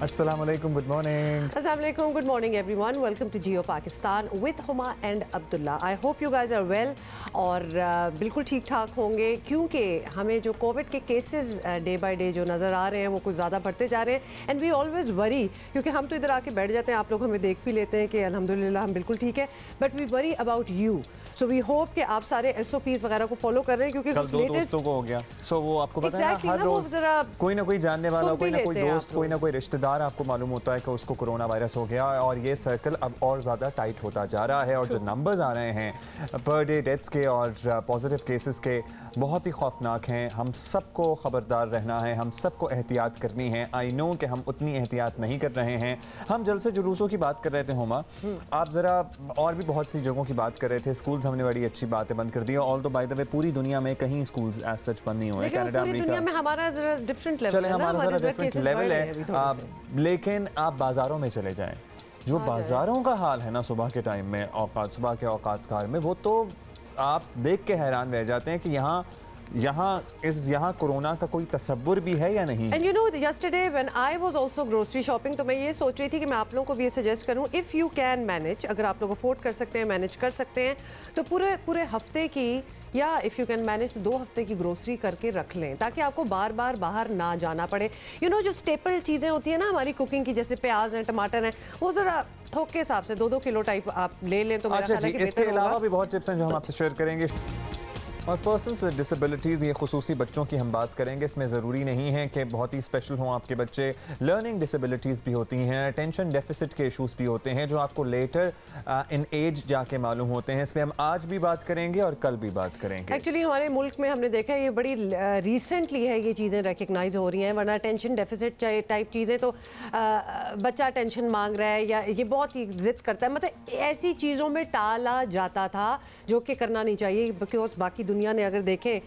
Assalamualaikum, good morning. Assalamualaikum, good morning everyone. Welcome to Geo Pakistan with Huma and Abdullah. I hope you guys are well और बिल्कुल ठीक ठाक होंगे क्योंकि हमें जो कोविड के केसेस डे बाय डे जो नज़र आ रहे हैं वो कुछ ज़्यादा बढ़ते जा रहे हैं एंड वी ऑलवेज वरी क्योंकि हम तो इधर आके बैठ जाते हैं, आप लोग हमें देख भी लेते हैं कि अल्हम्दुलिल्लाह हम बिल्कुल ठीक है, but we worry about you. So we hope कि आप सारे SOPs वगैरह को फॉलो कर रहे हैं क्योंकि कल 2 दोस्तों को हो गया. सो वो आपको पता है हर रोज कोई ना कोई जानने वाला, कोई ना कोई दोस्त, कोई ना कोई रिश्तेदार आपको मालूम होता है कि उसको कोरोना वायरस हो गया और ये सर्कल अब और ज़्यादा टाइट होता जा रहा है. और जो नंबर्स आ रहे हैं पर डे डेथ्स के और पॉजिटिव केसेस के बहुत ही खौफनाक हैं. हम सबको ख़बरदार रहना है, हम सबको एहतियात करनी है. आई नो कि हम उतनी एहतियात नहीं कर रहे हैं. हम जलसे जुलूसों की बात कर रहे थे हुमा, आप ज़रा और भी बहुत सी जगहों की बात कर रहे थे. स्कूल्स हमने बड़ी अच्छी बातें बंद कर दी ऑल दो बाय द वे पूरी दुनिया में कहीं स्कूल्स एज सच बंद नहीं हुए. कनाडा, अमेरिका में हमारा ज़रा डिफरेंट लेवल है, चले हमारा ज़रा डिफरेंट लेवल है. लेकिन आप बाज़ारों में चले जाएँ, जो बाज़ारों का हाल है ना सुबह के टाइम में, सुबह के औकात कार में, वो तो आप देख के हैरान रह जाते हैं कि यहाँ कोरोना का कोई तस्वुर भी है या नहीं. And you know yesterday when I was also grocery shopping, तो मैं ये सोच रही थी कि मैं आप लोगों को भी ये सजेस्ट करूं, इफ़ यू कैन मैनेज, अगर आप लोग अफोर्ड कर सकते हैं, मैनेज कर सकते हैं, तो पूरे हफ्ते की या इफ़ यू कैन मैनेज तो 2 हफ्ते की ग्रोसरी करके रख लें ताकि आपको बार बार बाहर ना जाना पड़े. यू नो जो स्टेपल चीज़ें होती हैं ना हमारी कुकिंग की, जैसे प्याज हैं, टमाटर हैं, वो ज़रा थोक के हिसाब से 2-2 किलो टाइप आप ले लें तो मेरा ख्याल है कि इसके अलावा भी बहुत टिप्स हैं जो हम आपसे शेयर करेंगे. और पर्सन्स विद डिसेबिलिटीज़, ये खुसूसी बच्चों की हम बात करेंगे. इसमें ज़रूरी नहीं है कि बहुत ही स्पेशल हों आपके बच्चे. लर्निंग डिसेबिलिटीज़ भी होती हैं, अटेंशन डेफिसिट के इशूज़ भी होते हैं जो आपको लेटर इन एज जाके मालूम होते हैं. इस पर हम आज भी बात करेंगे और कल भी बात करेंगे. एक्चुअली हमारे मुल्क में हमने देखा है ये बड़ी रिसेंटली है ये चीज़ें रिकग्नाइज हो रही हैं, वरना अटेंशन डेफिसिट टाइप चीज़ें तो बच्चा अटेंशन मांग रहा है या ये बहुत ही जिद करता है, मतलब ऐसी चीज़ों में टाला जाता था जो कि करना नहीं चाहिए. बिकॉज बाकी दुनिया ने अगर देखें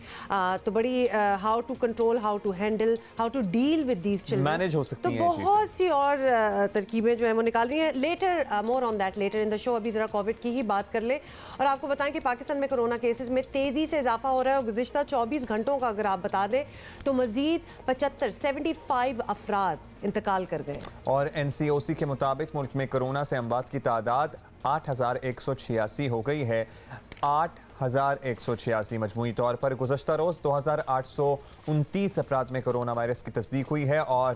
तो बड़ी how to control, how to handle, how to deal with these children manage हो सकती हैं, तो बहुत सी और तरकीबें जो है वो निकाल रही हैं. Letter more on that letter in the show. अभी जरा कोविड की ही बात कर ले और आपको बताएं कि पाकिस्तान में कोरोना केसेस में तेजी से इजाफा हो रहा है और गुज़िश्ता 24 घंटों का अगर आप बता दें तो मजीद 75 अफराद इंतकाल कर गए. और NCOC के मुताबिक मुल्क में कोरोना से अमवात की तादाद 8186 हो गई है. 8186 मजमूई तौर पर. गुज़श्ता रोज़ 2829 अफराद में कोरोना वायरस की तस्दीक हुई है और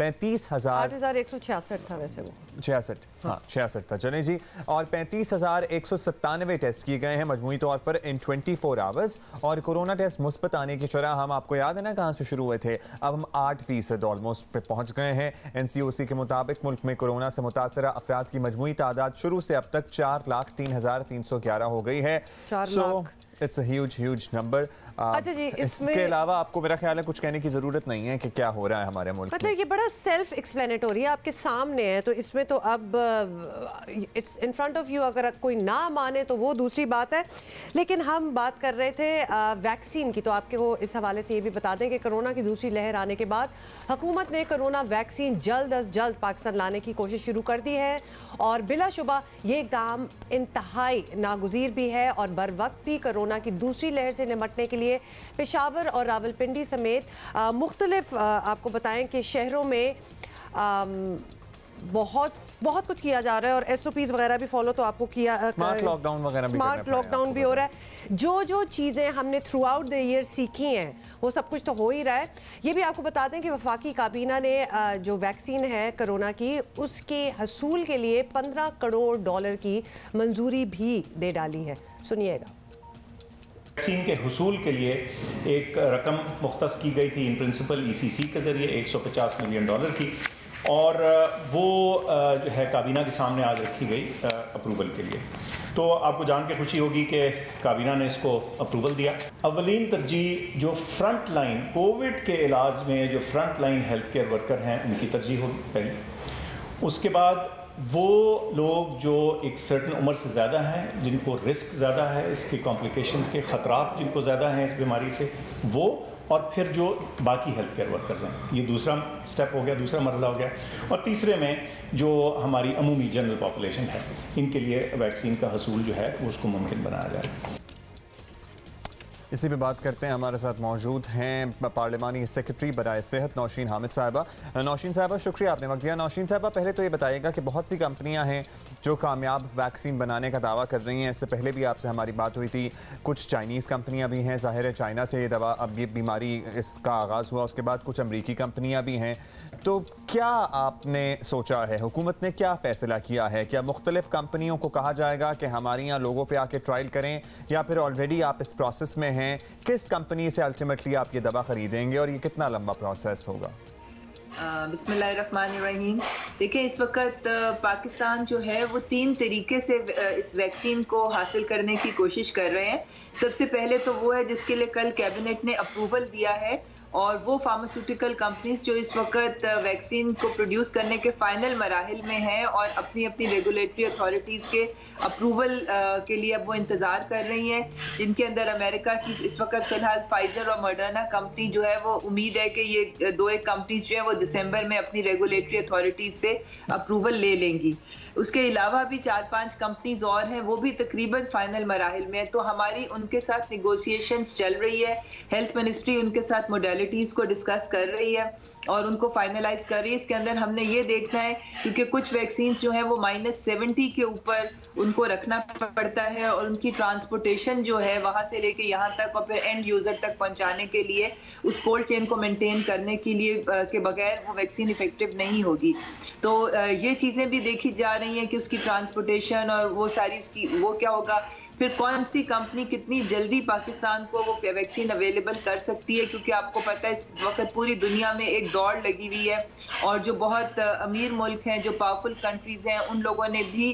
8166 था वैसे वो 66, हाँ 66 था. चलें जी. और 35,197 टेस्ट किए गए हैं मजमूई तौर पर इन 24 आवर्स. और कोरोना टेस्ट मुस्बत आने की शरह हम आपको याद है ना कहाँ से शुरू हुए थे, अब हम 8% ऑलमोस्ट पे पहुँच गए हैं. NCOC के मुताबिक मुल्क में कोरोना से मुतासरा अफराद की मजमूई तादाद शुरू से अब तक 4,03,311 हो गई है. So it's a huge number. अच्छा जी, इसके अलावा आपको मेरा ख्याल है कुछ कहने की ज़रूरत नहीं है कि क्या हो रहा है हमारे मुल्क में. मतलब ये बड़ा सेल्फ एक्सप्लेनेटरी है, आपके सामने है, तो इसमें तो अब it's in front of you. अगर कोई ना माने तो वो दूसरी बात है. लेकिन हम बात कर रहे थे वैक्सीन की, तो आपको इस हवाले से ये भी बता दें कि कोरोना की दूसरी लहर आने के बाद हुकूमत ने कोरोना वैक्सीन जल्द अज जल्द पाकिस्तान लाने की कोशिश शुरू कर दी है और बिलाशुबा ये इक़दाम इंतहाई नागुज़ीर भी है और बर वक्त भी कोरोना की दूसरी लहर से निमटने के लिए पेशावर और रावलपिंडी समेत मुख्तलिफ आपको बताएं कि शहरों में बहुत कुछ किया जा रहा है और SOPs वगैरह भी फॉलो तो आपको किया. स्मार्ट लॉकडाउन वगैरह स्मार्ट लॉकडाउन भी हो रहा है. जो चीज़ें हमने थ्रू आउट द ईयर सीखी हैं वो सब कुछ तो हो ही रहा है. ये भी आपको बता दें कि वफाकी काबीना ने जो वैक्सीन है कोरोना की उसके हसूल के लिए $15 करोड़ की मंजूरी भी दे डाली है. सुनिएगा. वैक्सीन के हुसूल के लिए एक रकम मुख्तस की गई थी इन प्रिंसिपल ECC के ज़रिए $150 मिलियन की, और वो जो है काबीना के सामने आज रखी गई अप्रूवल के लिए. तो आपको जान के खुशी होगी कि काबीना ने इसको अप्रूवल दिया. अवलीन तरजीह जो फ्रंट लाइन कोविड के इलाज में जो front line health care worker हैं उनकी तरजीह होगी पहली. उसके बाद वो लोग जो एक सर्टन उम्र से ज़्यादा हैं, जिनको रिस्क ज़्यादा है, इसके कॉम्प्लिकेशंस के ख़तरात जिनको ज़्यादा हैं इस बीमारी से, वो, और फिर जो बाकी हेल्थ केयर वर्कर्स हैं. ये दूसरा स्टेप हो गया, दूसरा मरहला हो गया. और तीसरे में जो हमारी अमूमी जनरल पॉपुलेशन है, इनके लिए वैक्सीन का हसूल जो है उसको मुमकिन बनाया जाए. इसी पे बात करते हैं। हमारे साथ मौजूद हैं पार्लिमानी सेक्रेटरी बराए सेहत नौशीन हामिद साहिबा। नौशीन साहिबा, शुक्रिया आपने वक्त दिया। नौशीन साहिबा, पहले तो ये बताइएगा कि बहुत सी कंपनियां हैं जो कामयाब वैक्सीन बनाने का दावा कर रही हैं। इससे पहले भी आपसे हमारी बात हुई थी, कुछ चाइनीज़ कंपनियां भी हैं। ज़ाहिर है चाइना से ये दवा, अब ये बीमारी इसका आगाज़ हुआ, उसके बाद कुछ अमरीकी कंपनियां भी हैं। तो क्या आपने सोचा है, हुकूमत ने क्या फ़ैसला किया है? क्या मुख्तलिफ कंपनियों को कहा जाएगा कि हमारे यहाँ लोगों पे आके ट्रायल करें, या फिर ऑलरेडी आप इस प्रोसेस में हैं? किस कंपनी से अल्टीमेटली आप ये दवा खरीदेंगे और ये कितना लंबा प्रोसेस होगा? बिस्मिल्लाहिर्रहमानिर्रहीम। देखिए, इस वक्त पाकिस्तान जो है वो 3 तरीके से इस वैक्सीन को हासिल करने की कोशिश कर रहे हैं। सबसे पहले तो वो है जिसके लिए कल कैबिनेट ने अप्रूवल दिया है, और वो फार्मास्यूटिकल कंपनीज जो इस वक्त वैक्सीन को प्रोड्यूस करने के फाइनल मराहिल में हैं और अपनी अपनी रेगुलेटरी अथॉरिटीज़ के अप्रूवल के लिए अब वो इंतज़ार कर रही हैं, जिनके अंदर अमेरिका की इस वक्त फ़िलहाल फाइज़र और मॉडर्ना कंपनी जो है वो उम्मीद है कि ये 2-1 कंपनीज जो है वो दिसंबर में अपनी रेगुलेटरी अथॉरिटीज़ से अप्रूवल ले लेंगी। उसके अलावा भी 4-5 कंपनीज और हैं, वो भी तकरीबन फाइनल मराहिल में है। तो हमारी उनके साथ निगोशिएशंस चल रही है। हेल्थ मिनिस्ट्री उनके साथ मोडेलिटीज़ को डिस्कस कर रही है और उनको फाइनलाइज कर रही है। इसके अंदर हमने ये देखना है, क्योंकि कुछ वैक्सीन जो है वो -70 के ऊपर उनको रखना पड़ता है, और उनकी ट्रांसपोर्टेशन जो है वहाँ से लेके यहाँ तक और फिर एंड यूज़र तक पहुँचाने के लिए उस कोल्ड चेन को मेंटेन करने के लिए के बगैर वो वैक्सीन इफेक्टिव नहीं होगी। तो ये चीज़ें भी देखी जा रही हैं कि उसकी ट्रांसपोर्टेशन और वो सारी उसकी वो क्या होगा, फिर कौन सी कंपनी कितनी जल्दी पाकिस्तान को वो वैक्सीन अवेलेबल कर सकती है, क्योंकि आपको पता है इस वक्त पूरी दुनिया में एक दौड़ लगी हुई है, और जो बहुत अमीर मुल्क हैं, जो पावरफुल कंट्रीज़ हैं, उन लोगों ने भी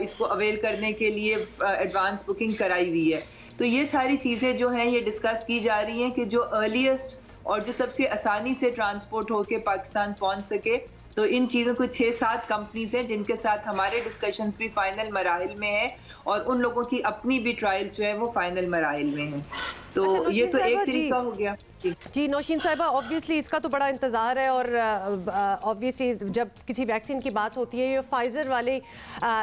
इसको अवेल करने के लिए एडवांस बुकिंग कराई हुई है। तो ये सारी चीज़ें जो हैं ये डिस्कस की जा रही हैं कि जो अर्लीस्ट और जो सबसे आसानी से ट्रांसपोर्ट होके पाकिस्तान पहुँच सके। तो इन चीज़ों को 6-7 कंपनीज हैं जिनके साथ हमारे डिस्कशंस भी फाइनल मराहिल में है, और उन लोगों की अपनी भी ट्रायल जो है वो फाइनल मराहिल में है। तो अच्छा, ये तो एक तरीका हो गया। जी नौशीन साहिबा, ऑब्वियसली इसका तो बड़ा इंतज़ार है, और ऑब्वियसली जब किसी वैक्सीन की बात होती है, ये फाइज़र वाली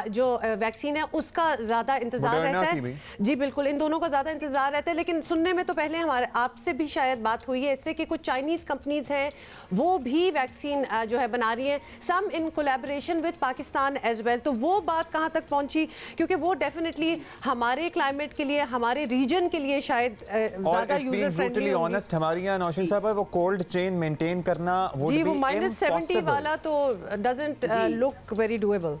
जो वैक्सीन है उसका ज़्यादा इंतज़ार रहता है। जी बिल्कुल, इन दोनों का ज़्यादा इंतज़ार रहता है। लेकिन सुनने में तो पहले हमारे आपसे भी शायद बात हुई है इससे कि कुछ चाइनीज़ कंपनीज हैं वो भी वैक्सीन जो है बना रही हैं, some in collaboration with Pakistan as well. तो वो बात कहाँ तक पहुँची? क्योंकि वो डेफिनेटली हमारे क्लाइमेट के लिए, हमारे रीजन के लिए शायद ज़्यादा यूजर फ्रेंडली होगी। नौशीन साहब, वो कोल्ड चेन मेंटेन करना जी वो -70 वाला तो डजंट लुक वेरी डूएबल।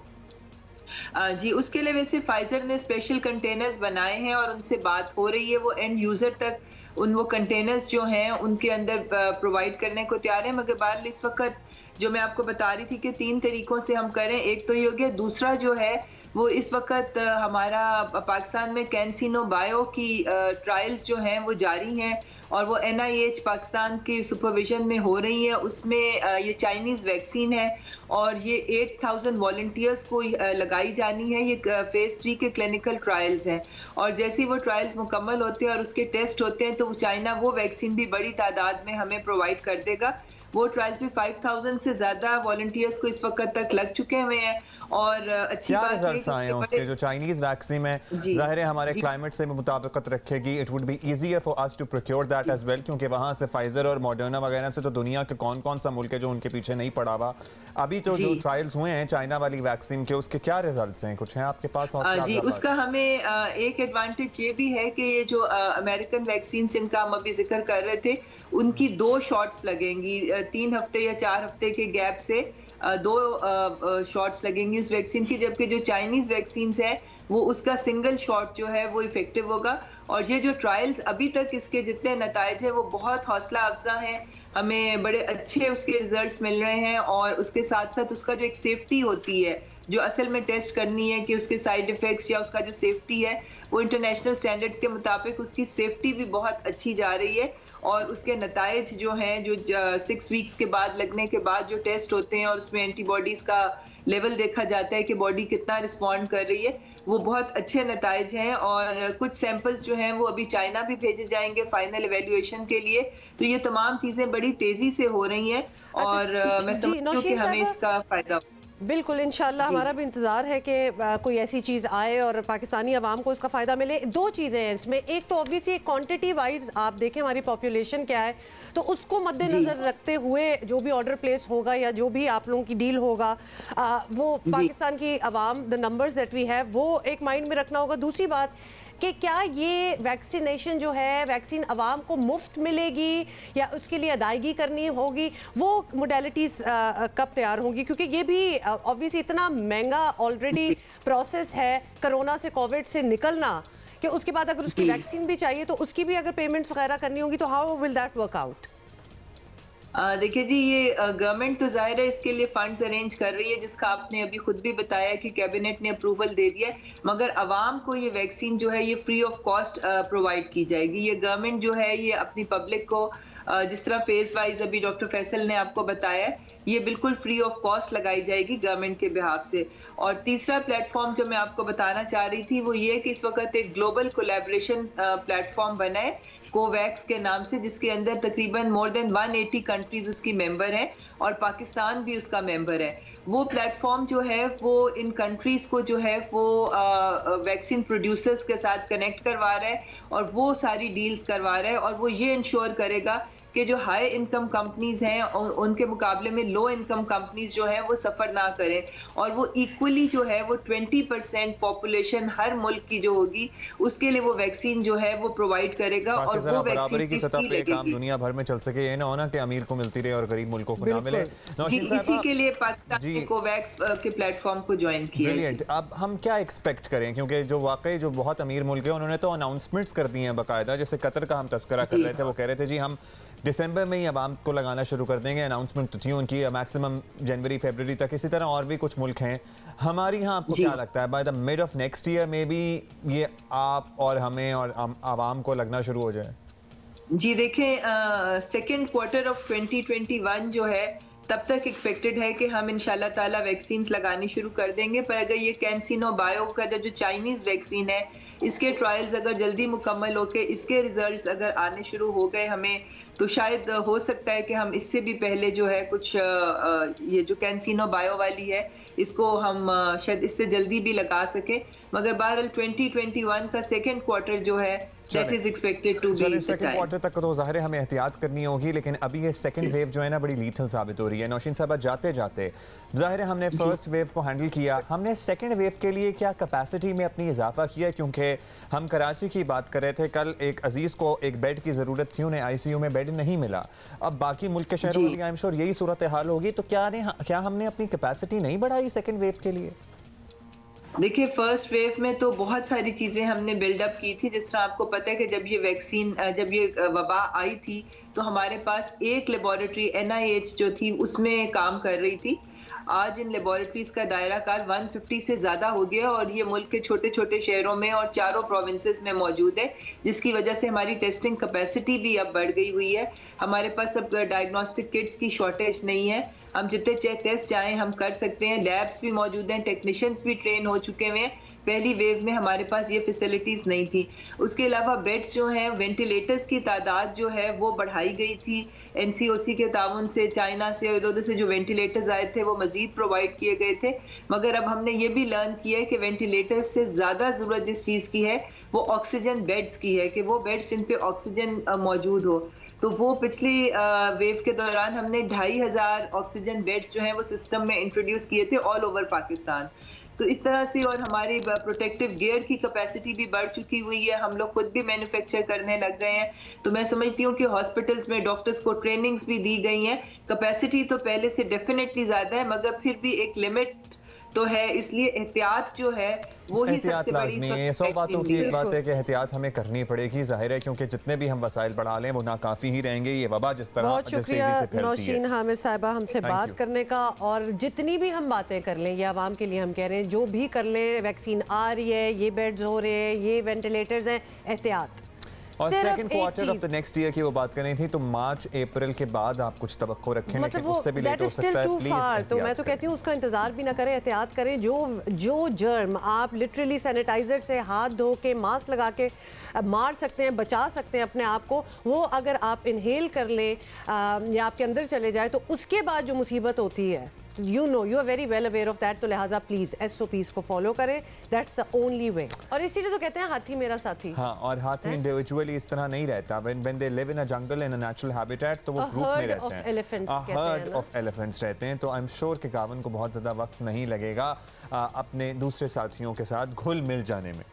जी, उसके लिए वैसे फाइजर ने स्पेशल कंटेनर्स बनाए हैं और उनसे बात हो रही है, वो एंड यूजर तक वो कंटेनर्स जो हैं उनके अंदर प्रोवाइड करने को तैयार है। मगर बहरहाल इस वक्त जो मैं आपको बता रही थी कि 3 तरीकों से हम करें, एक तो ये हो गया, दूसरा जो है वो इस वक्त हमारा पाकिस्तान में कैंसिनो बायो की ट्रायल्स जो हैं वो जारी हैं, और वो NIH पाकिस्तान की सुपरविजन में हो रही है। उसमें ये चाइनीज़ वैक्सीन है और ये 8000 वॉलंटियर्स को लगाई जानी है। ये फेज़ 3 के क्लिनिकल ट्रायल्स हैं, और जैसे ही वो ट्रायल्स मुकम्मल होते हैं और उसके टेस्ट होते हैं तो चाइना वो वैक्सीन भी बड़ी तादाद में हमें प्रोवाइड कर देगा। वो ट्रायल्स भी 5000 से ज़्यादा वॉलंटियर्स को इस वक्त तक लग चुके हुए हैं, और अच्छी बात रिजल्ट्स आए हैं उसके जो चाइनीज वैक्सीन में, जाहिर है हमारे क्लाइमेट से मुताबिकत रखेगी। It would be easier for us to procure that as well, क्योंकि वहाँ से फाइजर और मॉडर्ना वगैरह से तो दुनिया के कौन कौन सा मुल्क है जो उनके पीछे नहीं पड़ा हुआ। अभी तो जो ट्रायल्स हुए हैं चाइना वाली वैक्सीन के, उसके क्या रिजल्ट्स हैं, कुछ हैं आपके पास? जी, उसका हमें एक एडवांटेज ये भी है कि ये जो अमेरिकन वैक्सीन जिनका हम अभी जिक्र कर रहे थे, उनकी 2 शॉट्स लगेंगी 3 हफ्ते या 4 हफ्ते के गैप से 2 शॉट्स लगेंगी उस वैक्सीन की, जबकि जो चाइनीज वैक्सीन है वो उसका सिंगल शॉट जो है वो इफेक्टिव होगा। और ये जो ट्रायल्स अभी तक इसके जितने नताइज है वो बहुत हौसला अफजा हैं, हमें बड़े अच्छे उसके रिजल्ट्स मिल रहे हैं, और उसके साथ साथ उसका जो एक सेफ्टी होती है जो असल में टेस्ट करनी है कि उसके साइड इफ़ेक्ट्स या उसका जो सेफ्टी है वो इंटरनेशनल स्टैंडर्ड्स के मुताबिक उसकी सेफ्टी भी बहुत अच्छी जा रही है, और उसके नताइज जो हैं जो 6 वीक्स के बाद लगने के बाद जो टेस्ट होते हैं और उसमें एंटीबॉडीज़ का लेवल देखा जाता है कि बॉडी कितना रिस्पॉन्ड कर रही है, वो बहुत अच्छे नताइज हैं। और कुछ सैंपल्स जो हैं वो अभी चाइना भी भेजे जाएंगे फाइनल एवेल्युएशन के लिए। तो ये तमाम चीज़ें बड़ी तेज़ी से हो रही हैं, और मैं समझती हूँ कि हमें इसका फ़ायदा बिल्कुल, इंशाल्लाह हमारा भी इंतज़ार है कि कोई ऐसी चीज़ आए और पाकिस्तानी अवाम को उसका फ़ायदा मिले। दो चीज़ें हैं इसमें, एक तो ऑब्वियसली क्वांटिटी वाइज आप देखें हमारी पॉपुलेशन क्या है, तो उसको मद्देनज़र रखते हुए जो भी ऑर्डर प्लेस होगा या जो भी आप लोगों की डील होगा वो पाकिस्तान की अवाम, the numbers that we have, वो एक माइंड में रखना होगा। दूसरी बात कि क्या ये वैक्सीनेशन जो है, वैक्सीन अवाम को मुफ्त मिलेगी या उसके लिए अदायगी करनी होगी, वो मोडेलिटीज़ कब तैयार होंगी? क्योंकि ये भी ऑब्वियसली इतना महंगा ऑलरेडी प्रोसेस है कोरोना से, कोविड से निकलना, कि उसके बाद अगर उसकी वैक्सीन भी चाहिए तो उसकी भी अगर पेमेंट्स वगैरह करनी होगी, तो how will that work out? देखिए जी, ये गवर्नमेंट तो जाहिर है इसके लिए फंड्स अरेंज कर रही है, जिसका आपने अभी खुद भी बताया कि कैबिनेट ने अप्रूवल दे दिया है, मगर अवाम को ये वैक्सीन जो है ये फ्री ऑफ कॉस्ट प्रोवाइड की जाएगी। ये गवर्नमेंट जो है ये अपनी पब्लिक को जिस तरह फेज वाइज अभी डॉक्टर फैसल ने आपको बताया, ये बिल्कुल फ्री ऑफ कॉस्ट लगाई जाएगी गवर्नमेंट के बिहाफ से। और तीसरा प्लेटफॉर्म जो मैं आपको बताना चाह रही थी वो ये कि इस वक्त एक ग्लोबल कोलैबोरेशन प्लेटफॉर्म बना है कोवैक्स के नाम से, जिसके अंदर तकरीबन मोर देन 180 कंट्रीज उसकी मेंबर हैं और पाकिस्तान भी उसका मेंबर है। वो प्लेटफॉर्म जो है वो इन कंट्रीज को जो है वो वैक्सीन प्रोड्यूसर्स के साथ कनेक्ट करवा रहा है और वो सारी डील्स करवा रहा है, और वो ये इंश्योर करेगा कि जो हाई इनकम कंपनीज हैं उनके मुकाबले में लो इनकम कंपनीज जो हैं वो सफ़र ना करें, और वो इक्वली जो है वो 20% पॉपुलेशन हर मुल्क की जो होगी उसके लिए वो वैक्सीन जो है वो प्रोवाइड करेगा। और वो बराबरी की सतह पे काम दुनिया भर में चल सके, ये ना होना कि अमीर को मिलती रहे और गरीब मुल्कों को ना मिले। इसी के लिए पाकिस्तान ने कोवैक्स के प्लेटफॉर्म को ज्वाइन किया। ब्रिलियंट। अब हम क्या एक्सपेक्ट करें, क्योंकि जो वाकई जो बहुत अमीर मुल्क है उन्होंने तो अनाउंसमेंट्स कर दी हैं बाकायदा, जैसे कतर का हम तस्करा कर रहे थे, वो कह रहे थे जी हम दिसंबर में ही अवाम को लगाना शुरू कर देंगे, अनाउंसमेंट तो थी उनकी मैक्सिमम जनवरी फरवरी तक। इसी तरह और भी कुछ मुल्क हैं हमारी यहाँ, आपको क्या लगता है by the mid of next year में भी ये आप और हमें और अवाम को लगना शुरू हो जाए? जी देखें, सेकेंड क्वार्टर ऑफ 2021 जो है तब तक एक्सपेक्टेड है कि हम इंशाल्लाह ताला वैक्सीन लगानी शुरू कर देंगे। पर अगर ये कैंसिनो बायो का जो चाइनीज वैक्सीन है, इसके ट्रायल्स अगर जल्दी मुकम्मल होके इसके रिजल्ट्स अगर आने शुरू हो गए हमें, तो शायद हो सकता है कि हम इससे भी पहले जो है कुछ ये जो कैंसिनो बायो वाली है इसको हम शायद इससे जल्दी भी लगा सके। मगर बहरहाल 2021 का सेकेंड क्वार्टर जो है that is expected to be second quarter तक तो ज़ाहिर है हमें एहतियात करनी होगी, लेकिन अभी ये सेकंड वेव जो है ना बड़ी लीथल साबित हो रही है। नौशीन साहब, जाते जाते ज़ाहिर है हमने फर्स्ट वेव को हैंडल किया, हमने सेकंड वेव के लिए क्या कैपेसिटी में अपनी इजाफा किया? क्योंकि हम कराची की बात कर रहे थे, कल एक अजीज़ को एक बेड की ज़रूरत थी, उन्हें ICU में बेड नहीं मिला। अब बाकी मुल्क के शहरों में आई एम श्योर यही सूरत हाल होगी, तो क्या हमने अपनी कैपेसिटी नहीं बढ़ाई सेकंड वेव के लिए? देखिए, फर्स्ट वेव में तो बहुत सारी चीज़ें हमने बिल्डअप की थी। जिस तरह आपको पता है कि जब ये वबा आई थी तो हमारे पास एक लेबोरेटरी NIH जो थी उसमें काम कर रही थी। आज इन लेबोरेटरीज का दायरा कार 150 से ज़्यादा हो गया और ये मुल्क के छोटे छोटे शहरों में और 4 प्रोविंसेस में मौजूद है, जिसकी वजह से हमारी टेस्टिंग कैपेसिटी भी अब बढ़ गई हुई है। हमारे पास अब डायग्नोस्टिक किट्स की शॉर्टेज नहीं है, हम जितने टेस्ट चाहें हम कर सकते हैं। लैब्स भी मौजूद हैं, टेक्नीशियंस भी ट्रेन हो चुके हुए हैं। पहली वेव में हमारे पास ये फैसिलिटीज़ नहीं थी। उसके अलावा बेड्स जो हैं, वेंटिलेटर्स की तादाद जो है वो बढ़ाई गई थी। NCOC के ताउन से, चाइना से और इधर से जो वेंटिलेटर्स आए थे वो मज़ीद प्रोवाइड किए गए थे। मगर अब हमने ये भी लर्न किया है कि वेंटिलेटर्स से ज़्यादा ज़रूरत जिस चीज़ की है वो ऑक्सीजन बेड्स की है, कि वो बेड्स जिन पे ऑक्सीजन मौजूद हो। तो वो पिछली वेव के दौरान हमने 2500 ऑक्सीजन बेड्स जो हैं वो सिस्टम में इंट्रोड्यूस किए थे ऑल ओवर पाकिस्तान। तो इस तरह से, और हमारी प्रोटेक्टिव गियर की कैपेसिटी भी बढ़ चुकी हुई है, हम लोग खुद भी मैन्युफैक्चर करने लग गए हैं। तो मैं समझती हूँ कि हॉस्पिटल्स में डॉक्टर्स को ट्रेनिंग्स भी दी गई हैं। कैपेसिटी तो पहले से डेफिनेटली ज़्यादा है, मगर फिर भी एक लिमिट तो है, इसलिए एहतियात जो है वो ही सबसे बड़ी है। 100 बातों की एक बात है कि एहतियात हमें करनी पड़ेगी, जाहिर है, क्योंकि जितने भी हम वसाइल बढ़ा लें वो नाकाफी ही रहेंगे। ये वबा जिस तरह बहुत शुक्रिया नौशीन हामिद साहिबा हमसे बात करने का, और जितनी भी हम बातें कर लें ये आवाम के लिए हम कह रहे हैं, जो भी कर लें, वैक्सीन आ रही है, ये बेड्स हो रहे हैं, ये वेंटिलेटर्स हैं, एहतियात। और second quarter of the next year की वो बात करनी थी, तो मार्च अप्रैल के बाद आप कुछ तवक्को रखें, मतलब लेकिन उससे भी लेट हो सकता है, प्लीज। तो मैं तो कहती हूँ उसका इंतजार भी ना करें, एहतियात करें। जो जर्म आप लिटरली सैनिटाइजर से हाथ धो के, मास्क लगा के मार सकते हैं, बचा सकते हैं अपने आप को, वो अगर आप इनहेल कर लें या आपके अंदर चले जाए, तो उसके बाद जो मुसीबत होती है you know, you are very well aware of that, तो लिहाजा प्लीज SOPs को फॉलो करें, दैट्स द ओनली वे। और इसीलिए तो कहते हैं हाथी मेरा साथी। हाँ, और हाथी इंडिविजुअली इस तरह नहीं रहता, when they live in a jungle in a natural habitat तो वो ग्रुप में रहते हैं, herd of elephants रहते हैं। तो आई एम श्योर कि गावन को बहुत ज़्यादा वक्त नहीं लगेगा अपने दूसरे साथियों के साथ घुल मिल जाने में।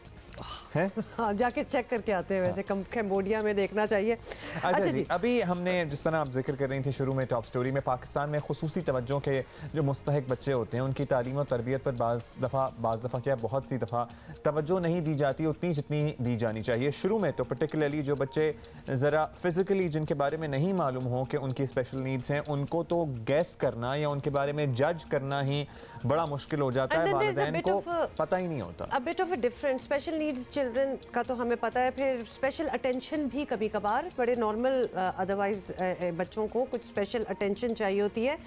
हाँ, जाके चेक करके आते हैं, वैसे कंबोडिया में देखना चाहिए। अच्छा जी, अभी हमने जिस तरह आप जिक्र कर रही थी शुरू में टॉप स्टोरी में, पाकिस्तान में खुसूसी तवज्जो के जो मुस्तहिक बच्चे होते हैं उनकी तालीम और तरबियत पर बाज़ दफ़ा क्या बहुत सी दफ़ा तवज्जो नहीं दी जाती उतनी जितनी दी जानी चाहिए। शुरू में तो पर्टिकुलरली जो बच्चे ज़रा फिज़िकली जिनके बारे में नहीं मालूम हो कि उनकी स्पेशल नीड्स हैं, उनको तो गैस करना या उनके बारे में जज करना ही बड़ा मुश्किल हो जाता है, वालिदैन को पता ही नहीं होता। A bit of a different special needs children का तो हमें पता है, फिर स्पेशल अटेंशन भी कभी कभार बड़े नॉर्मल अदरवाइज बच्चों को कुछ स्पेशल अटेंशन चाहिए होती है,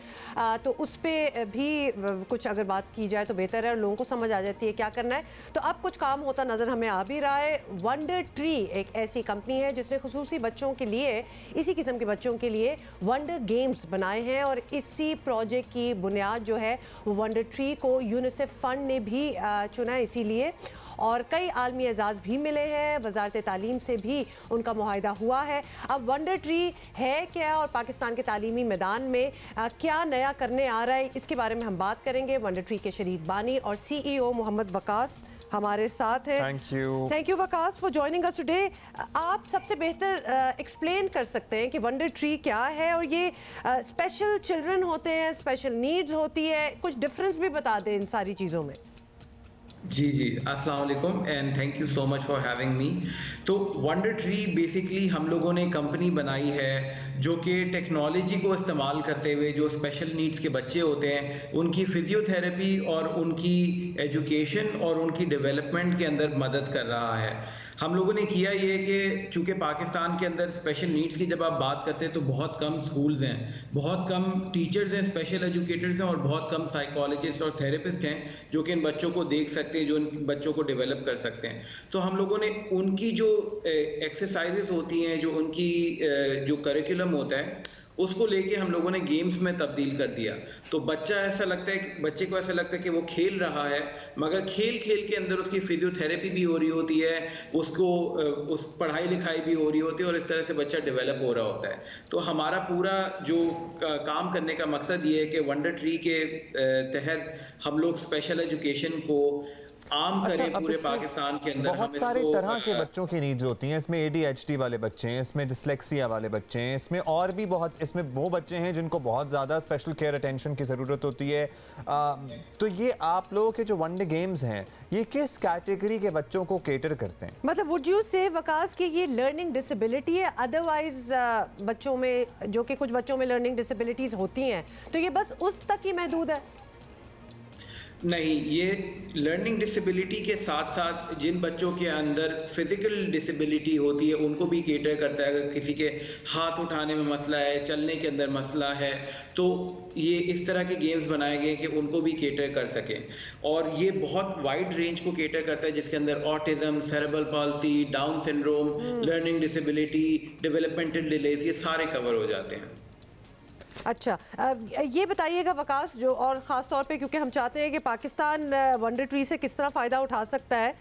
तो उस पर भी कुछ अगर बात की जाए तो बेहतर है और लोगों को समझ आ जाती है क्या करना है। तो अब कुछ काम होता नज़र हमें आ भी रहा है। वंडर ट्री एक ऐसी कंपनी है जिसने खुसूसी बच्चों के लिए, इसी किस्म के बच्चों के लिए वंडर गेम्स बनाए हैं, और इसी प्रोजेक्ट की बुनियाद जो है वो वंडर ट्री को यूनिसेफ फंड ने भी चुना है इसीलिए, और कई आलमी एजाज़ भी मिले हैं, वजारत तालीम से भी उनका मुआहिदा हुआ है। अब वंडर ट्री है क्या और पाकिस्तान के तालीमी मैदान में क्या नया करने आ रहा है, इसके बारे में हम बात करेंगे। वंडर ट्री के शरीक बानी और CEO मोहम्मद वकास हमारे साथ हैं। Thank you Waqas for joining us today. आप सबसे बेहतर एक्सप्लेन कर सकते हैं कि वंडर ट्री क्या है, और ये स्पेशल चिल्ड्रन होते हैं, स्पेशल नीड्स होती है, कुछ डिफरेंस भी बता दें इन सारी चीज़ों में। जी अस्सलाम वालेकुम and thank you so much for having me. तो वंडर ट्री बेसिकली हम लोगों ने कंपनी बनाई है जो कि टेक्नोलॉजी को इस्तेमाल करते हुए जो स्पेशल नीड्स के बच्चे होते हैं उनकी फिजियोथेरेपी और उनकी एजुकेशन और उनकी डेवलपमेंट के अंदर मदद कर रहा है। हम लोगों ने किया ये कि चूँकि पाकिस्तान के अंदर स्पेशल नीड्स की जब आप बात करते हैं तो बहुत कम स्कूल्स हैं, बहुत कम टीचर्स हैं, स्पेशल एजुकेटर्स हैं, और बहुत कम साइकोलॉजिस्ट और थेरेपिस्ट हैं जो कि इन बच्चों को देख सकते हैं, जो इन बच्चों को डेवलप कर सकते हैं। तो हम लोगों ने उनकी जो एक्सरसाइजेस होती हैं, जो उनकी जो करिकुलम होता है उसको लेके हम लोगों ने गेम्स में तब्दील कर दिया। तो बच्चे को ऐसा लगता है कि वो खेल रहा है, मगर खेल के अंदर उसकी फिजियोथेरेपी भी हो रही होती है, उसको उस पढ़ाई लिखाई भी हो रही होती है, और इस तरह से बच्चा डेवलप हो रहा होता है। तो हमारा पूरा जो काम करने का मकसद ये है कि वंडर ट्री के तहत हम लोग स्पेशल एजुकेशन को आम करें पूरे पाकिस्तान के अंदर। बहुत सारे तरह के बच्चों की नीड्स होती हैं, इसमें ADHD वाले बच्चे हैं, इसमें डिस्लेक्सिया वाले बच्चे हैं, इसमें और भी बहुत, इसमें वो बच्चे हैं जिनको बहुत ज़्यादा स्पेशल केयर अटेंशन की ज़रूरत होती है। तो ये आप लोगों के जो वनडे गेम्स हैं ये किस कैटेगरी के बच्चों को केटर करते हैं? मतलब वुड यू से वकास कि ये लर्निंग डिसेबिलिटी है, अदरवाइज बच्चों में जो कि कुछ बच्चों में लर्निंग डिसेबिलिटीज़ होती हैं तो ये बस उस तक ही महदूद है? नहीं, ये लर्निंग डिसेबिलिटी के साथ साथ जिन बच्चों के अंदर फिजिकल डिसेबिलिटी होती है उनको भी केटर करता है। अगर किसी के हाथ उठाने में मसला है, चलने के अंदर मसला है, तो ये इस तरह के गेम्स बनाए गए कि उनको भी केटर कर सकें। और ये बहुत वाइड रेंज को केटर करता है जिसके अंदर autism, cerebral palsy, down syndrome, learning disability, developmental delays, ये सारे कवर हो जाते हैं। अच्छा, ये बताइएगा वकास, जो और ख़ास तौर पे क्योंकि हम चाहते हैं कि पाकिस्तान वंडर ट्री से किस तरह फ़ायदा उठा सकता है,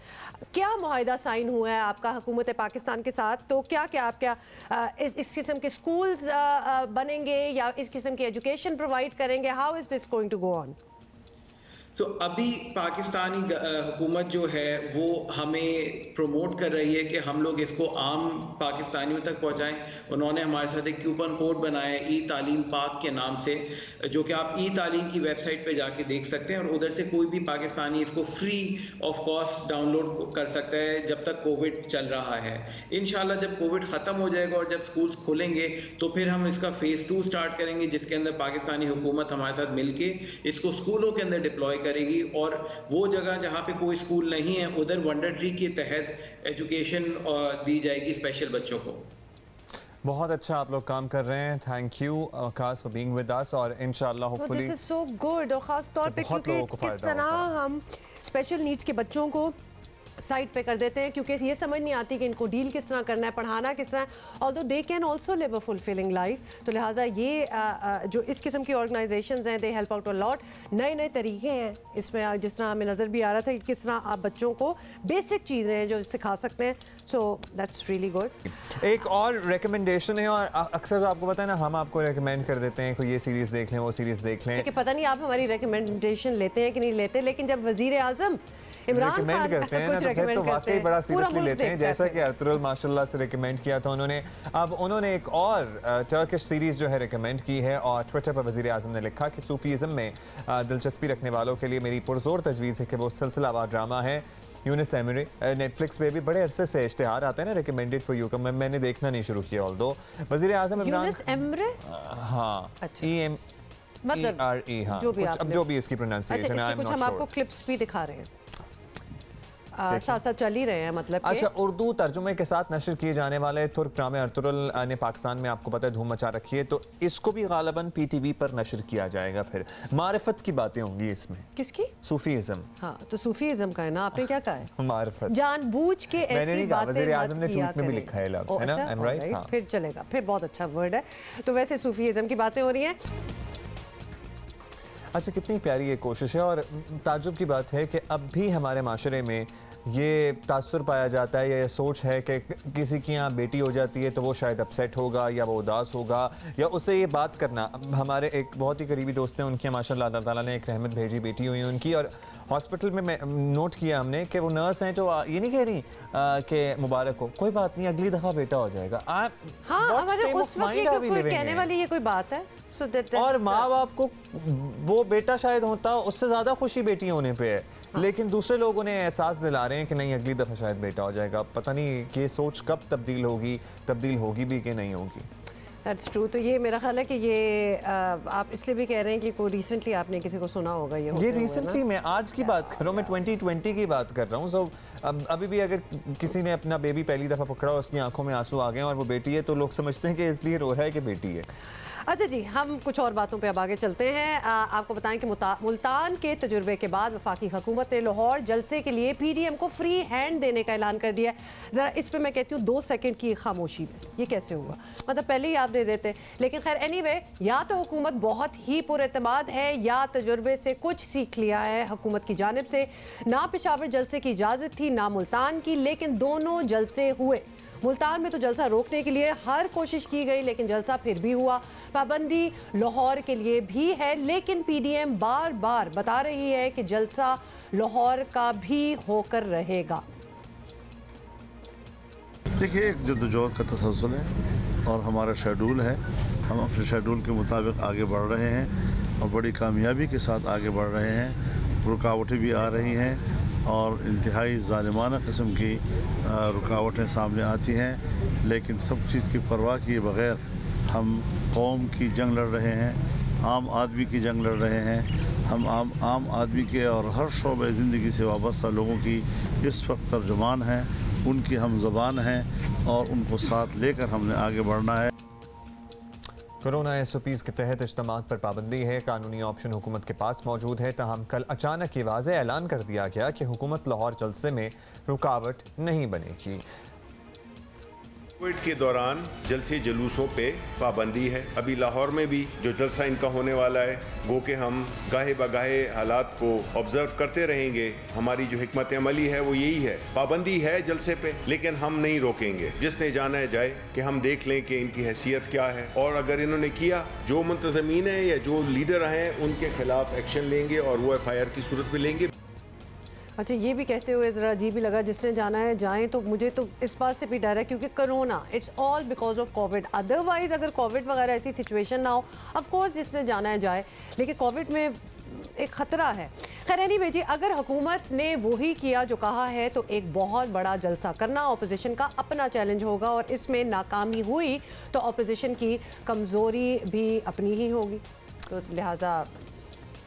क्या मुआहिदा साइन हुआ है आपका हुकूमत पाकिस्तान के साथ? तो क्या क्या आप क्या इस किस्म के स्कूल्स बनेंगे या इस किस्म की एजुकेशन प्रोवाइड करेंगे? How is this going to go on? तो अभी पाकिस्तानी हुकूमत जो है वो हमें प्रमोट कर रही है कि हम लोग इसको आम पाकिस्तानियों तक पहुंचाएं। उन्होंने हमारे साथ एक कूपन कोड बनाया है ई-तालीम पाक के नाम से, जो कि आप ई-तालीम की वेबसाइट पे जाके देख सकते हैं, और उधर से कोई भी पाकिस्तानी इसको फ्री ऑफ कॉस्ट डाउनलोड कर सकता है जब तक कोविड चल रहा है। इंशाल्लाह जब कोविड ख़त्म हो जाएगा और जब स्कूल्स खुलेंगे तो फिर हम इसका फेज़ 2 स्टार्ट करेंगे, जिसके अंदर पाकिस्तानी हुकूमत हमारे साथ मिलके इसको स्कूलों के अंदर डिप्लॉय करेगी, और वो जगह जहाँ पे कोई स्कूल नहीं है उधर वंडर ट्री के तहत एजुकेशन दी जाएगी स्पेशल बच्चों को। बहुत अच्छा आप लोग काम कर रहे हैं। Thank you Waqas for being with us, और इंशाल्लाह hopefully this is so good, और खास तौर पे क्योंकि इस तरह हम स्पेशल नीड्स के बच्चों को साइड पे कर देते हैं क्योंकि ये समझ नहीं आती कि इनको डील किस तरह करना है, पढ़ाना किस तरह, although they can also live a fulfilling life. तो लिहाजा ये जो इस किस्म की ऑर्गेनाइजेशंस हैं they help out a lot. नए नए तरीके हैं इसमें, जिस तरह हमें नज़र भी आ रहा था कि किस तरह आप बच्चों को बेसिक चीज़ें हैं जो सिखा सकते हैं। So that's really good. एक और रिकमेंडेशन है, और अक्सर आपको पता है ना, हम आपको रिकमेंड कर देते हैं कोई ये सीरीज़ देख लें, वो सीरीज़ देख लें, कि पता नहीं आप हमारी रिकमेंडेशन लेते हैं कि नहीं लेते, लेकिन जब वज़ीर आज़म इमरान खान करते हैं ना तो फिर तो वाकई बड़ा सीरियसली लेते हैं। जैसा कि अर्तुगरुल माशाल्लाह से रिकमेंड किया था उन्होंने, अब उन्होंने एक और टर्किश सीरीज़ जो है रिकमेंड की है, और ट्विटर पर वज़ीर आज़म ने लिखा कि सूफीज़म में दिलचस्पी रखने वालों के लिए मेरी पुरज़ोर तजवीज़ है कि वो सिलसिलावार ड्रामा है यूनिस एमरे। नेटफ्लिक्स पे भी बड़े अरसे से इश्तिहार आता है ना रिकमेंडेड फॉर यू का, मैंने देखना नहीं शुरू किया। ऑल्दो वज़ीर आज़म यूनिस एमरे, हाँ, EM मतलब ERE, हाँ, जो भी इसकी प्रोनाउंसिएशन है। कुछ हम आपको क्लिप्स भी दिखा रहे हैं, साथ साथ चल ही रहे हैं, मतलब अच्छा, उर्दू तर्जुमे के साथ नशर किए जाने वाले तुर्क ड्रामे अर्तुगरुल ने पाकिस्तान में आपको पता है धूम मचा रखी है, तो इसको भी गालिबन PTV पर नशर किया जाएगा। फिर मारिफत की बातें होंगी इसमें। किसकी? सूफीज़म। हाँ, तो सूफीज़म का है ना, आपने क्या कहा है? मारिफत। जानबूझ के ऐसी बातें वज़ीर आज़म ने ट्वीट में भी लिखा है लफ्ज़, है ना? I am right? हाँ, फिर चलेगा, फिर बहुत अच्छा वर्ड है। तो वैसे सूफीज़म की बातें हो रही हैं। अच्छा, कितनी प्यारी ये कोशिश है, और ताज्जुब की बात है कि अब भी हमारे माशरे में ये तासुर पाया जाता है, या ये सोच है कि किसी की यहाँ बेटी हो जाती है तो वो शायद अपसेट होगा या वो उदास होगा, या उससे ये बात करना। हमारे एक बहुत ही करीबी दोस्त हैं, उनकी माशाल्लाह अल्लाह ताला ने एक रहमत भेजी, बेटी हुई उनकी, और हॉस्पिटल में नोट किया हमने कि वो नर्स हैं जो ये नहीं कह रही कि मुबारक हो, कोई बात नहीं, अगली दफ़ा बेटा हो जाएगा। हाँ, उस वक्त कोई कहने वाली ये कोई बात है? और माँ बाप को वो बेटा शायद होता, उससे ज़्यादा खुशी बेटी होने पे है, लेकिन दूसरे लोग उन्हें एहसास दिला रहे हैं कि नहीं, अगली दफ़ा शायद बेटा हो जाएगा। पता नहीं कि ये सोच कब तब्दील होगी भी कि नहीं होगी। That's true. तो ये मेरा ख्याल है कि ये आप इसलिए भी कह रहे हैं कि कोई रिसेंटली आपने किसी को सुना होगा ये रिसेंटली, मैं आज की बात कर रहा हूँ, मैं 2020 की बात कर रहा हूँ। सो अभी भी अगर किसी ने अपना बेबी पहली दफ़ा पकड़ा और उसकी आंखों में आंसू आ गए और वो बेटी है, तो लोग समझते हैं कि इसलिए रो रहा है कि बेटी है। अच्छा जी, हम कुछ और बातों पे अब आगे चलते हैं। आपको बताएं कि मुल्तान के तजुर्बे के बाद वफाकी हुकूमत ने लाहौर जलसे के लिए PDM को फ्री हैंड देने का ऐलान कर दिया। ज़रा इस पे मैं कहती हूँ 2 सेकंड की खामोशी में, ये कैसे हुआ? मतलब पहले ही आप दे देते, लेकिन खैर एनीवे, या तो हुकूमत बहुत ही पुरएतमाद है या तजुर्बे से कुछ सीख लिया है हुकूमत की जानिब से। ना पेशावर जलसे की इजाज़त थी, ना मुल्तान की, लेकिन दोनों जलसे हुए। मुल्तान में तो जलसा रोकने के लिए हर कोशिश की गई, लेकिन जलसा फिर भी हुआ। पाबंदी लाहौर के लिए भी है, लेकिन PDM बार बार बता रही है कि जलसा लाहौर का भी होकर रहेगा। देखिए, एक जद्दोजहद का तसलसल है और हमारा शेड्यूल है, हम अपने शेड्यूल के मुताबिक आगे बढ़ रहे हैं और बड़ी कामयाबी के साथ आगे बढ़ रहे हैं। रुकावटें भी आ रही हैं और इंतहाई ज़ालिमाना किस्म की रुकावटें सामने आती हैं, लेकिन सब चीज़ की परवाह किए बग़ैर हम कौम की जंग लड़ रहे हैं, आम आदमी की जंग लड़ रहे हैं। हम आम आदमी के और हर शोबे ज़िंदगी से वाबस्ता लोगों की इस वक्त तर्जुमान हैं, उनकी हम ज़बान हैं और उनको साथ लेकर हमने आगे बढ़ना है। कोरोना SOPs के तहत इज्तिमात पर पाबंदी है, कानूनी ऑप्शन हुकूमत के पास मौजूद है। ताहम कल अचानक ये वाज़ेह ऐलान कर दिया गया कि हुकूमत लाहौर जलसे में रुकावट नहीं बनेगी। कोविड के दौरान जलसे जुलूसों पे पाबंदी है। अभी लाहौर में भी जो जलसा इनका होने वाला है, गो के हम गाहे बगाहे हालात को ऑब्जर्व करते रहेंगे। हमारी जो हिकमत अमली है वो यही है, पाबंदी है जलसे पे, लेकिन हम नहीं रोकेंगे। जिसने जाना है जाए, कि हम देख लें कि इनकी हैसियत क्या है, और अगर इन्होंने किया, जो मुंतज़मीन है या जो लीडर हैं उनके खिलाफ एक्शन लेंगे और वो FIR की सूरत में लेंगे। अच्छा, ये भी कहते हुए ज़रा अजीब भी लगा, जिसने जाना है जाएं। तो मुझे तो इस बात से भी डर है क्योंकि corona, it's all because of Covid. Otherwise अगर कोविड वगैरह ऐसी सिचुएशन ना हो, ऑफ कोर्स जिसने जाना है जाए, लेकिन कोविड में एक ख़तरा है। खैर एनीवे जी, अगर हुकूमत ने वही किया जो कहा है तो एक बहुत बड़ा जलसा करना अपोजिशन का अपना चैलेंज होगा, और इसमें नाकामी हुई तो अपोजिशन की कमज़ोरी भी अपनी ही होगी। तो लिहाजा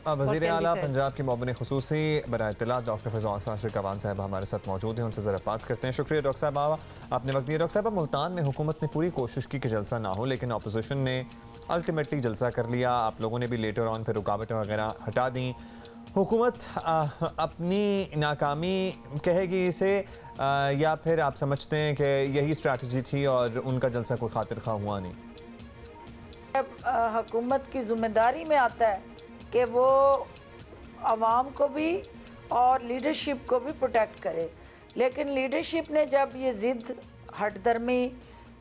वज़ीर आला पंजाब की मोमिन खुसूसी बराए इत्तलात डॉक्टर फ़िज़ा शिरकवान साहब हमारे साथ मौजूद हैं, उनसे ज़रा बात करते हैं। शुक्रिया डॉक्टर साहब, आपने वक्त दिया। डॉक्टर साहब, मुल्तान में हुकूमत ने पूरी कोशिश की कि जलसा ना हो, लेकिन अपोजिशन ने अल्टीमेटली जलसा कर लिया। आप लोगों ने भी लेटर ऑन फिर रुकावटें वगैरह हटा दी। हुकूमत अपनी नाकामी कहेगी इसे या फिर आप समझते हैं कि यही स्ट्रैटेजी थी और उनका जलसा कोई खातिर खा हुआ नहीं? हुकूमत की जिम्मेदारी में आता है कि वो आवाम को भी और लीडरशिप को भी प्रोटेक्ट करे, लेकिन लीडरशिप ने जब ये ज़िद, हटदर्मी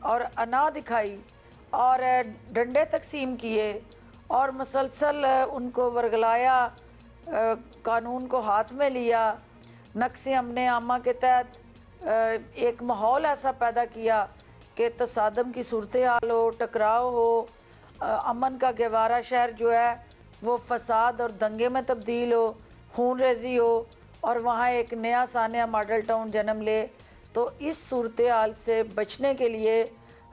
और अना दिखाई और डंडे तकसीम किए और मुसलसल उनको वर्गलाया, कानून को हाथ में लिया, नक्शे अमने आमा के तहत एक माहौल ऐसा पैदा किया कि तसादम की सूरत हाल हो, टकराव हो, अमन का गवारा शहर जो है वो फसाद और दंगे में तब्दील हो, खून रेजी हो और वहाँ एक नया सानिया मॉडल टाउन जन्म ले, तो इस सूरत हाल से बचने के लिए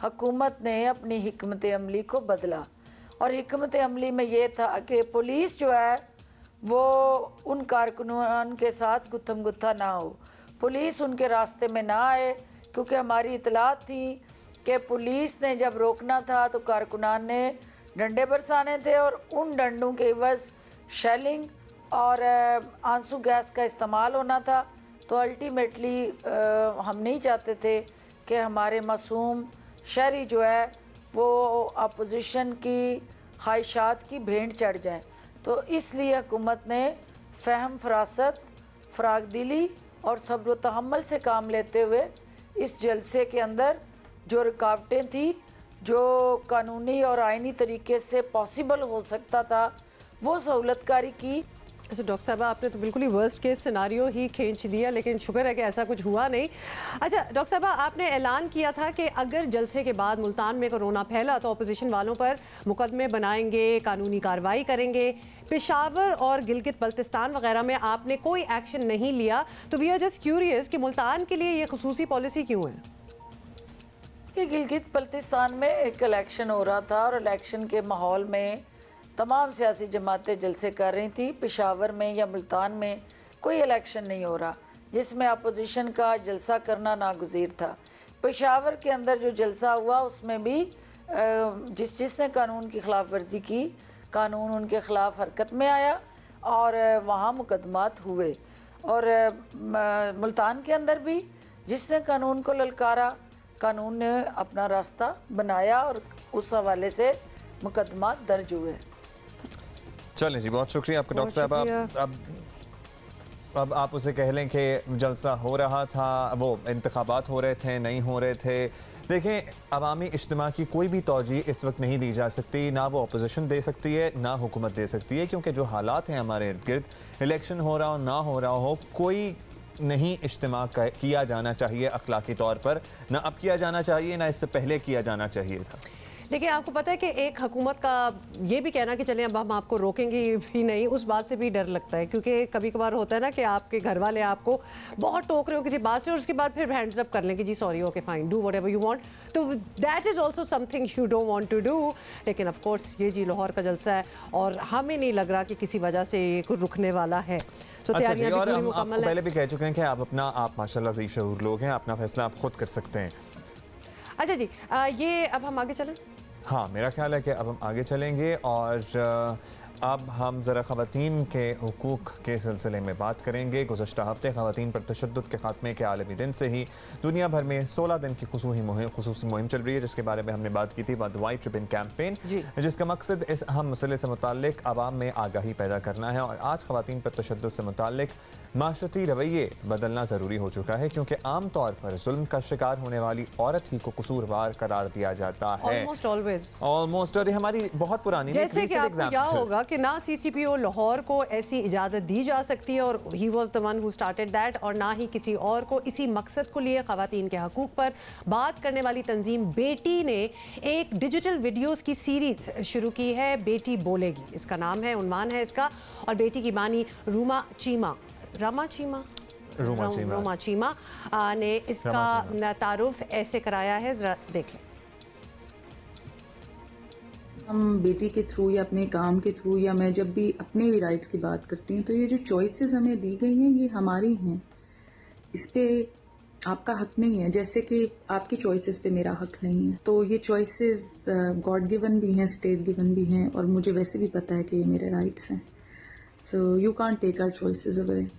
हुकूमत ने अपनी हिकमत अमली को बदला। और हिकमत अमली में ये था कि पुलिस जो है वो उन कारकुनान के साथ गुत्थम गुत्था ना हो, पुलिस उनके रास्ते में ना आए, क्योंकि हमारी इतलात थी कि पुलिस ने जब रोकना था तो कारकुनान ने डंडे बरसाने थे और उन डंडों के एवज़ शेलिंग और आंसू गैस का इस्तेमाल होना था। तो अल्टीमेटली हम नहीं चाहते थे कि हमारे मासूम शहरी जो है वो अपोजिशन की ख्वाहिशात की भेंट चढ़ जाए। तो इसलिए हुकूमत ने फ़हम, फरासत, फ़रागदिली और सब्र व तहम्मुल से काम लेते हुए इस जलसे के अंदर जो रुकावटें थी, जो कानूनी और आइनी तरीके से पॉसिबल हो सकता था, वो सहूलतकारी की। अच्छा डॉक्टर साहब, आपने तो बिल्कुल ही वर्स्ट केस सिनारियो ही खींच दिया, लेकिन शुक्र है कि ऐसा कुछ हुआ नहीं। अच्छा डॉक्टर साहब, आपने ऐलान किया था कि अगर जलसे के बाद मुल्तान में कोरोना फैला तो अपोजिशन वालों पर मुकदमे बनाएंगे, कानूनी कार्रवाई करेंगे। पेशावर और गिलगित बल्तिस्तान वगैरह में आपने कोई एक्शन नहीं लिया, तो वी आर जस्ट क्यूरियस कि मुल्तान के लिए ये खुसूसी पॉलिसी क्यों है? कि गिलगित बल्तिस्तान में एक इलेक्शन हो रहा था और इलेक्शन के माहौल में तमाम सियासी जमातें जलसे कर रही थी। पेशावर में या मुल्तान में कोई इलेक्शन नहीं हो रहा जिसमें अपोजिशन का जलसा करना नागुज़ीर था। पेशावर के अंदर जो जलसा हुआ उसमें भी जिसने कानून की खिलाफ वर्जी की, कानून उनके ख़िलाफ़ हरकत में आया और वहाँ मुकदमात हुए। और मुल्तान के अंदर भी जिसने कानून को ललकारा, कानून ने अपना रास्ता बनाया और उस हवाले से मुकदमात दर्ज हुए। चलें जी, बहुत शुक्रिया आपका डॉक्टर साहब। अब आप उसे कह लें कि जलसा हो रहा था, वो इंतखाबात हो रहे थे, नहीं हो रहे थे। देखें, अवामी इज्तिमा की कोई भी तौजी इस वक्त नहीं दी जा सकती, ना वो अपोजिशन दे सकती है ना हुकूमत दे सकती है, क्योंकि जो हालात हैं हमारे इर्द गिर्द, इलेक्शन हो रहा हो ना हो रहा हो, कोई नहीं इज्तिमा किया जाना चाहिए अखलाकी तौर पर, ना अब किया जाना चाहिए ना इससे पहले किया जाना चाहिए था। लेकिन आपको पता है कि एक हुकूमत का ये भी कहना कि चलें अब हम आपको रोकेंगे भी नहीं, उस बात से भी डर लगता है, क्योंकि कभी कभार होता है ना कि आपके घर वाले आपको बहुत टोक रहे हो किसी बात से और उसके बाद फिर हैंड्स अप कर लें कि जी sorry, okay fine, do whatever you want, तो that is also something you don't want to do. लेकिन ऑफ कोर्स ये जी लाहौर का जलसा है और हमें नहीं लग रहा कि किसी वजह से ये कुछ रुकने वाला है। तो तैयारियां भी पूरी मुकम्मल हैं। पहले भी कह चुके हैं कि आप माशाल्लाह से शऊर लोग हैं, अपना फैसला आप खुद कर सकते हैं। अच्छा जी, ये अब हम आगे चलें। हाँ, मेरा ख्याल है कि अब हम आगे चलेंगे और अब हम ज़रा ख़वातीन के हुकूक़ के सिलसिले में बात करेंगे। गुज़श्ता हफ़्ते ख़वातीन पर तशद्दुद के ख़ात्मे के आलमी दिन से ही दुनिया भर में 16 दिन की खुसूसी मुहिम चल रही है, जिसके बारे में हमने बात की थी, द वाइट रिबन कैंपेन, जिसका मकसद इस अहम मसले से मुताल्लिक़ आवाम में आगाही पैदा करना है। और आज ख़वातीन पर तशद्दुद से मुताल्लिक़ माशरती रवैये बदलना ज़रूरी हो चुका है, क्योंकि आम तौर पर जुल्म का शिकार होने वाली औरत ही को कसूरवार करार दिया जाता है। ऑलमोस्ट। और हमारी बहुत पुरानी, जैसे कि आपको क्या होगा कि ना CCPO लाहौर को ऐसी इजाज़त दी जा सकती है और he was the one who started that, और ना ही किसी और को। इसी मकसद को लिए ख़वातीन के हकूक़ पर बात करने वाली तंजीम बेटी ने एक डिजिटल वीडियोज़ की सीरीज़ शुरू की है, बेटी बोलेगी इसका नाम है, उन्वान है इसका। और बेटी की बानी रूमा चीमा ने इसका तारुफ ऐसे कराया है, जरा देख लें। हम बेटी के थ्रू या अपने काम के थ्रू या मैं जब भी अपने भी राइट्स की बात करती हूँ तो ये जो चॉइसेस हमें दी गई हैं ये हमारी हैं, इस पे आपका हक नहीं है, जैसे कि आपकी चॉइसेस पे मेरा हक नहीं है। तो ये चॉइसेस गॉड गिवन भी हैं, स्टेट गिवन भी हैं, और मुझे वैसे भी पता है कि ये मेरे राइट्स हैं। So you can't take our choices away,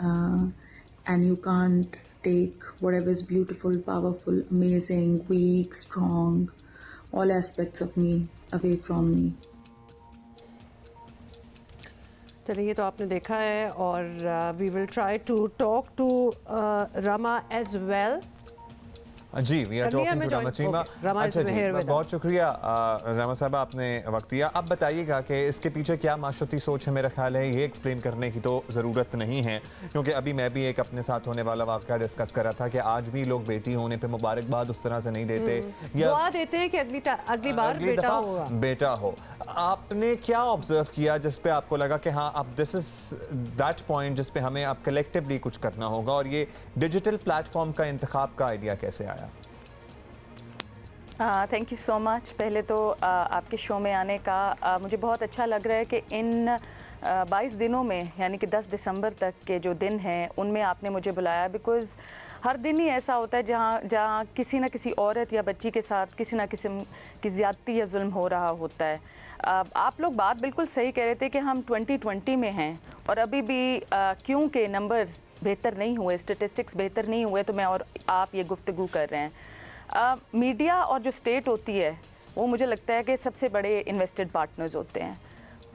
and you can't take whatever is beautiful, powerful, amazing, weak, strong, all aspects of me away from me. चलिए, ये तो आपने देखा है और we will try to talk to Rama as well. जी, we are talking to Rama Cheema. अच्छा जी, बहुत शुक्रिया रमा साहब, आपने वक्त दिया. अब बताइएगा कि इसके पीछे क्या माशरती सोच है. मेरा ख्याल है ये एक्सप्लेन करने की तो ज़रूरत नहीं है, क्योंकि अभी मैं भी एक अपने साथ होने वाला वाक़या डिस्कस कर रहा था कि आज भी लोग बेटी होने पे मुबारकबाद उस तरह से नहीं देते या दुआ देते हैं कि अगली बार बेटा हो. आपने क्या ऑब्जर्व किया जिस पे आपको लगा कि हाँ अब दिस इज दैट पॉइंट जिस पे हमें अब कलेक्टिवली कुछ करना होगा, और ये डिजिटल प्लेटफॉर्म का इंतखाब का आइडिया कैसे आया? Thank you so much. पहले तो आपके शो में आने का मुझे बहुत अच्छा लग रहा है कि इन 22 दिनों में, यानी कि 10 दिसंबर तक के जो दिन हैं उनमें आपने मुझे बुलाया, बिकॉज़ हर दिन ही ऐसा होता है जहाँ किसी न किसी औरत या बच्ची के साथ किसी न किस्म की ज़्यादती या जुल्म हो रहा होता है. आप लोग बात बिल्कुल सही कह रहे थे कि हम 2020 में हैं और अभी भी क्योंकि नंबर्स बेहतर नहीं हुए, स्टेटिस्टिक्स बेहतर नहीं हुए, तो मैं और आप ये गुफ्तगू कर रहे हैं. मीडिया और जो स्टेट होती है वो मुझे लगता है कि सबसे बड़े इन्वेस्टेड पार्टनर्स होते हैं.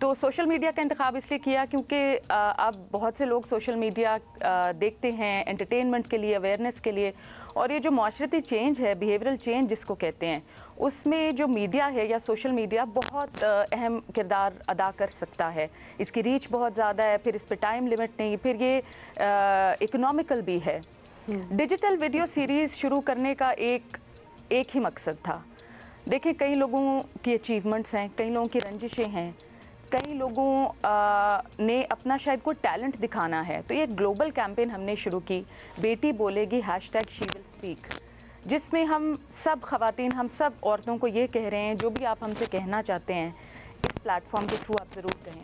तो सोशल मीडिया का इंतखाब इसलिए किया क्योंकि अब बहुत से लोग सोशल मीडिया देखते हैं एंटरटेनमेंट के लिए, अवेयरनेस के लिए, और ये जो माशरती चेंज है, बिहेवियरल चेंज जिसको कहते हैं, उसमें जो मीडिया है या सोशल मीडिया बहुत अहम किरदार अदा कर सकता है. इसकी रीच बहुत ज़्यादा है, फिर इस पर टाइम लिमिट नहीं, फिर ये इकोनॉमिकल भी है. डिजिटल वीडियो सीरीज़ शुरू करने का एक ही मकसद था. देखिए, कई लोगों की अचीवमेंट्स हैं, कई लोगों की रंजिशें हैं, कई लोगों ने अपना शायद कोई टैलेंट दिखाना है. तो ये ग्लोबल कैंपेन हमने शुरू की, बेटी बोलेगी #SheWillSpeak, जिसमें हम सब ख़वातीन, हम सब औरतों को ये कह रहे हैं, जो भी आप हमसे कहना चाहते हैं इस प्लेटफॉर्म के थ्रू आप ज़रूर कहें.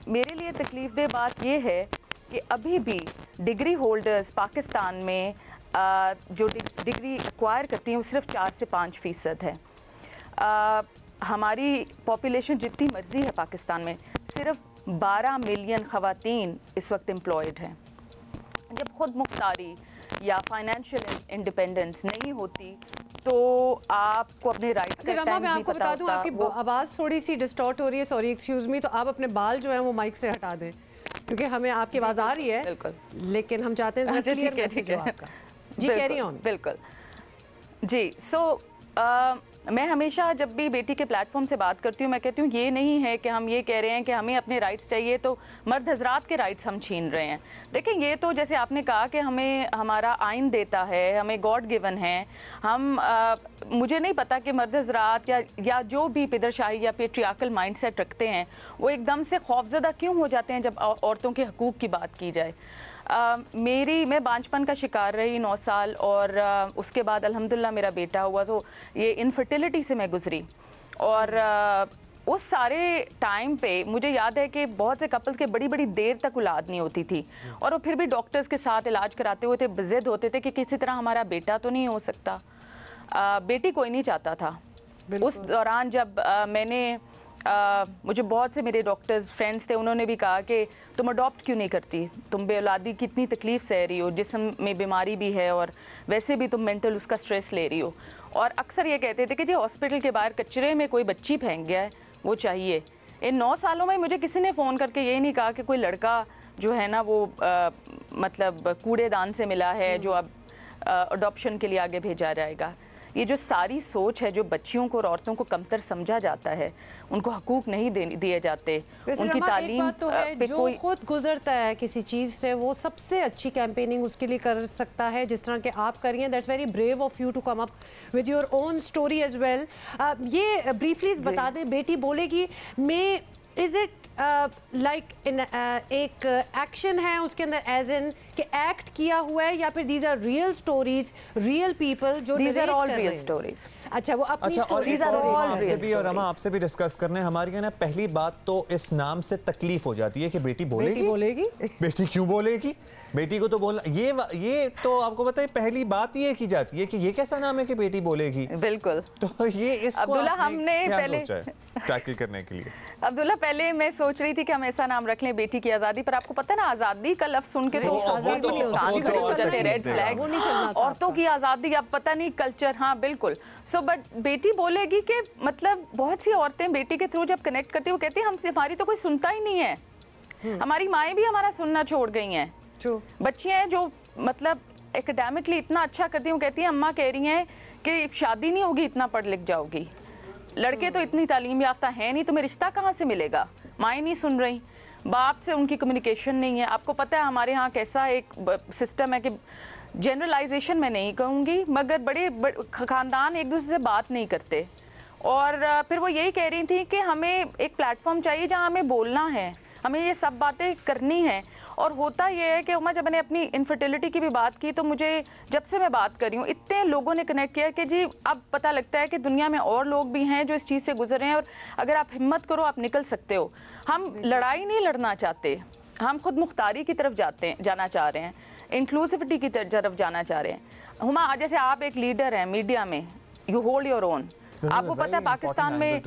मेरे लिए तकलीफ़देह बात ये है कि अभी भी डिग्री होल्डर्स पाकिस्तान में जो डिग्री एक्वायर करती हैं वो सिर्फ 4 से 5% है. हमारी पॉपुलेशन जितनी मर्जी है पाकिस्तान में, सिर्फ 12 मिलियन ख़वातीन इस वक्त एम्प्लॉयड हैं. जब खुद मुख्तारी या फाइनेंशियल इंडिपेंडेंस नहीं होती तो आपको अपने राइट्स का टाइम नहीं पता होता. आपकी आवाज़ थोड़ी सी डिस्टॉर्ट हो रही है, सॉरी एक्सक्यूज़ मी, तो आप अपने बाल जो हैं वो माइक से हटा दें, क्योंकि हमें आपकी आवाज़ आ रही है बिल्कुल, लेकिन हम चाहते हैं क्लियर मैसेज हो आपका. जी, कैरी ऑन. बिल्कुल जी. सो मैं हमेशा जब भी बेटी के प्लेटफॉर्म से बात करती हूँ, मैं कहती हूँ ये नहीं है कि हम ये कह रहे हैं कि हमें अपने राइट्स चाहिए तो मर्द हजरात के राइट्स हम छीन रहे हैं. देखिए, ये तो जैसे आपने कहा कि हमें हमारा आइन देता है, हमें गॉड गिवन है. हम मुझे नहीं पता कि मर्द हजरात या जो भी पिदरशाही या पेट्रियार्कल माइंडसेट रखते हैं वो एकदम से खौफजदा क्यों हो जाते हैं जब औरतों के हकूक़ की बात की जाए. मैं बांझपन का शिकार रही 9 साल, और उसके बाद अल्हम्दुलिल्लाह मेरा बेटा हुआ. तो ये इनफर्टिलिटी से मैं गुजरी, और उस सारे टाइम पे मुझे याद है कि बहुत से कपल्स के बड़ी देर तक औलाद नहीं होती थी, और वो फिर भी डॉक्टर्स के साथ इलाज कराते हुए थे, ज़िद होते थे कि किसी तरह हमारा बेटा तो नहीं हो सकता. बेटी कोई नहीं चाहता था. उस दौरान जब मुझे बहुत से मेरे डॉक्टर्स फ्रेंड्स थे, उन्होंने भी कहा कि तुम अडॉप्ट क्यों नहीं करती, तुम बेऔलादी की इतनी तकलीफ़ सह रही हो, जिस्म में बीमारी भी है और वैसे भी तुम मेंटल उसका स्ट्रेस ले रही हो. और अक्सर ये कहते थे कि जी हॉस्पिटल के बाहर कचरे में कोई बच्ची फेंक गया है, वो चाहिए. इन 9 सालों में मुझे किसी ने फ़ोन करके ये नहीं कहा कि कोई लड़का जो है ना वो मतलब कूड़ेदान से मिला है जो अब अडॉप्शन के लिए आगे भेजा जाएगा. ये जो सारी सोच है, जो बच्चियों को और औरतों को कमतर समझा जाता है, उनको हकूक नहीं दिए जाते, उनकी तालीम तो है, जो खुद गुजरता है किसी चीज़ से वो सबसे अच्छी कैंपेनिंग उसके लिए कर सकता है, जिस तरह के आप कर रही हैं. That's very brave of you to come up with your own story as well. ये ब्रीफली बता दें, बेटी बोलेगी में इज इट लाइक एक एक्शन है उसके अंदर, एज इन कि एक्ट किया हुआ है, या फिर these are real stories, real people जो these are all real stories. अच्छा, वो अपनी stories are all real stories. और रमा आपसे भी डिस्कस करने, हमारी ना पहली बात तो इस नाम से तकलीफ हो जाती है कि बेटी बोलेगी बेटी क्यों बोलेगी, बेटी को तो बोलना, ये तो आपको पता है पहली बात ये की जाती है कि ये कैसा नाम है कि बेटी बोलेगी. बिल्कुल. तो ये इसको अब्दुल्ला हमने टैकल करने के लिए। अब्दुल्ला, पहले मैं सोच रही थी कि हम ऐसा नाम रख लें बेटी की आज़ादी, पर आपको पता है ना आज़ादी का लफ्ज़ सुन के तो रेड फ्लैग, औरतों की आज़ादी, अब पता नहीं कल्चर। हाँ बिल्कुल। सो बट बेटी बोलेगी कि मतलब बहुत सी औरतें बेटी के थ्रू जब कनेक्ट करती है वो कहती है हमारी तो कोई सुनता ही नहीं है, हमारी माएँ भी हमारा सुनना छोड़ गई हैं। बच्चियाँ हैं जो मतलब एकेडमिकली इतना अच्छा करती हैं, वो कहती हैं अम्मा कह रही हैं कि शादी नहीं होगी इतना पढ़ लिख जाओगी, लड़के तो इतनी तालीम याफ्ता है नहीं, तुम्हें रिश्ता कहाँ से मिलेगा। माएँ नहीं सुन रही, बाप से उनकी कम्युनिकेशन नहीं है। आपको पता है हमारे यहाँ कैसा एक सिस्टम है कि जनरलाइजेशन मैं नहीं कहूँगी मगर बड़े ख़ानदान एक दूसरे से बात नहीं करते। और फिर वो यही कह रही थी कि हमें एक प्लेटफॉर्म चाहिए जहाँ हमें बोलना है, हमें ये सब बातें करनी हैं। और होता ये है कि उमा, जब मैंने अपनी इनफर्टिलिटी की भी बात की तो मुझे जब से मैं बात कर रही हूँ इतने लोगों ने कनेक्ट किया कि जी अब पता लगता है कि दुनिया में और लोग भी हैं जो इस चीज़ से गुजर रहे हैं और अगर आप हिम्मत करो आप निकल सकते हो। हम लड़ाई नहीं लड़ना चाहते, हम खुद मुख्तारी की तरफ जाना चाह रहे हैं, इंक्लूसिविटी की तरफ जाना चाह रहे हैं। हुमा, जैसे आप एक लीडर हैं मीडिया में, यू होल्ड योर ओन। आपको पता है पाकिस्तान में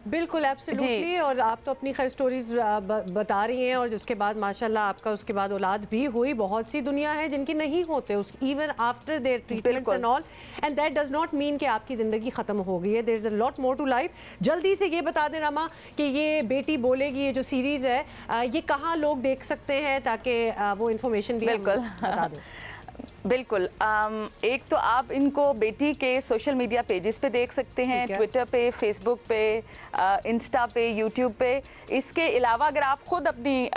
बिल्कुल एब्सोल्युटली, और आप तो अपनी खैर स्टोरीज बता रही हैं और उसके बाद माशाल्लाह आपका उसके बाद औलाद भी हुई। बहुत सी दुनिया है जिनकी नहीं होते उस even after their treatments and all, and that does not mean कि आपकी ज़िंदगी ख़त्म हो गई है। There is a lot more to life. जल्दी से ये बता दें रमा कि ये बेटी बोलेगी ये जो सीरीज़ है ये कहाँ लोग देख सकते हैं ताकि वो इन्फॉर्मेशन भी बता दें। बिल्कुल, एक तो आप इनको बेटी के सोशल मीडिया पेजेस पे देख सकते हैं, ट्विटर पे, फेसबुक पे, इंस्टा पे, यूट्यूब पे। इसके अलावा अगर आप खुद अपनी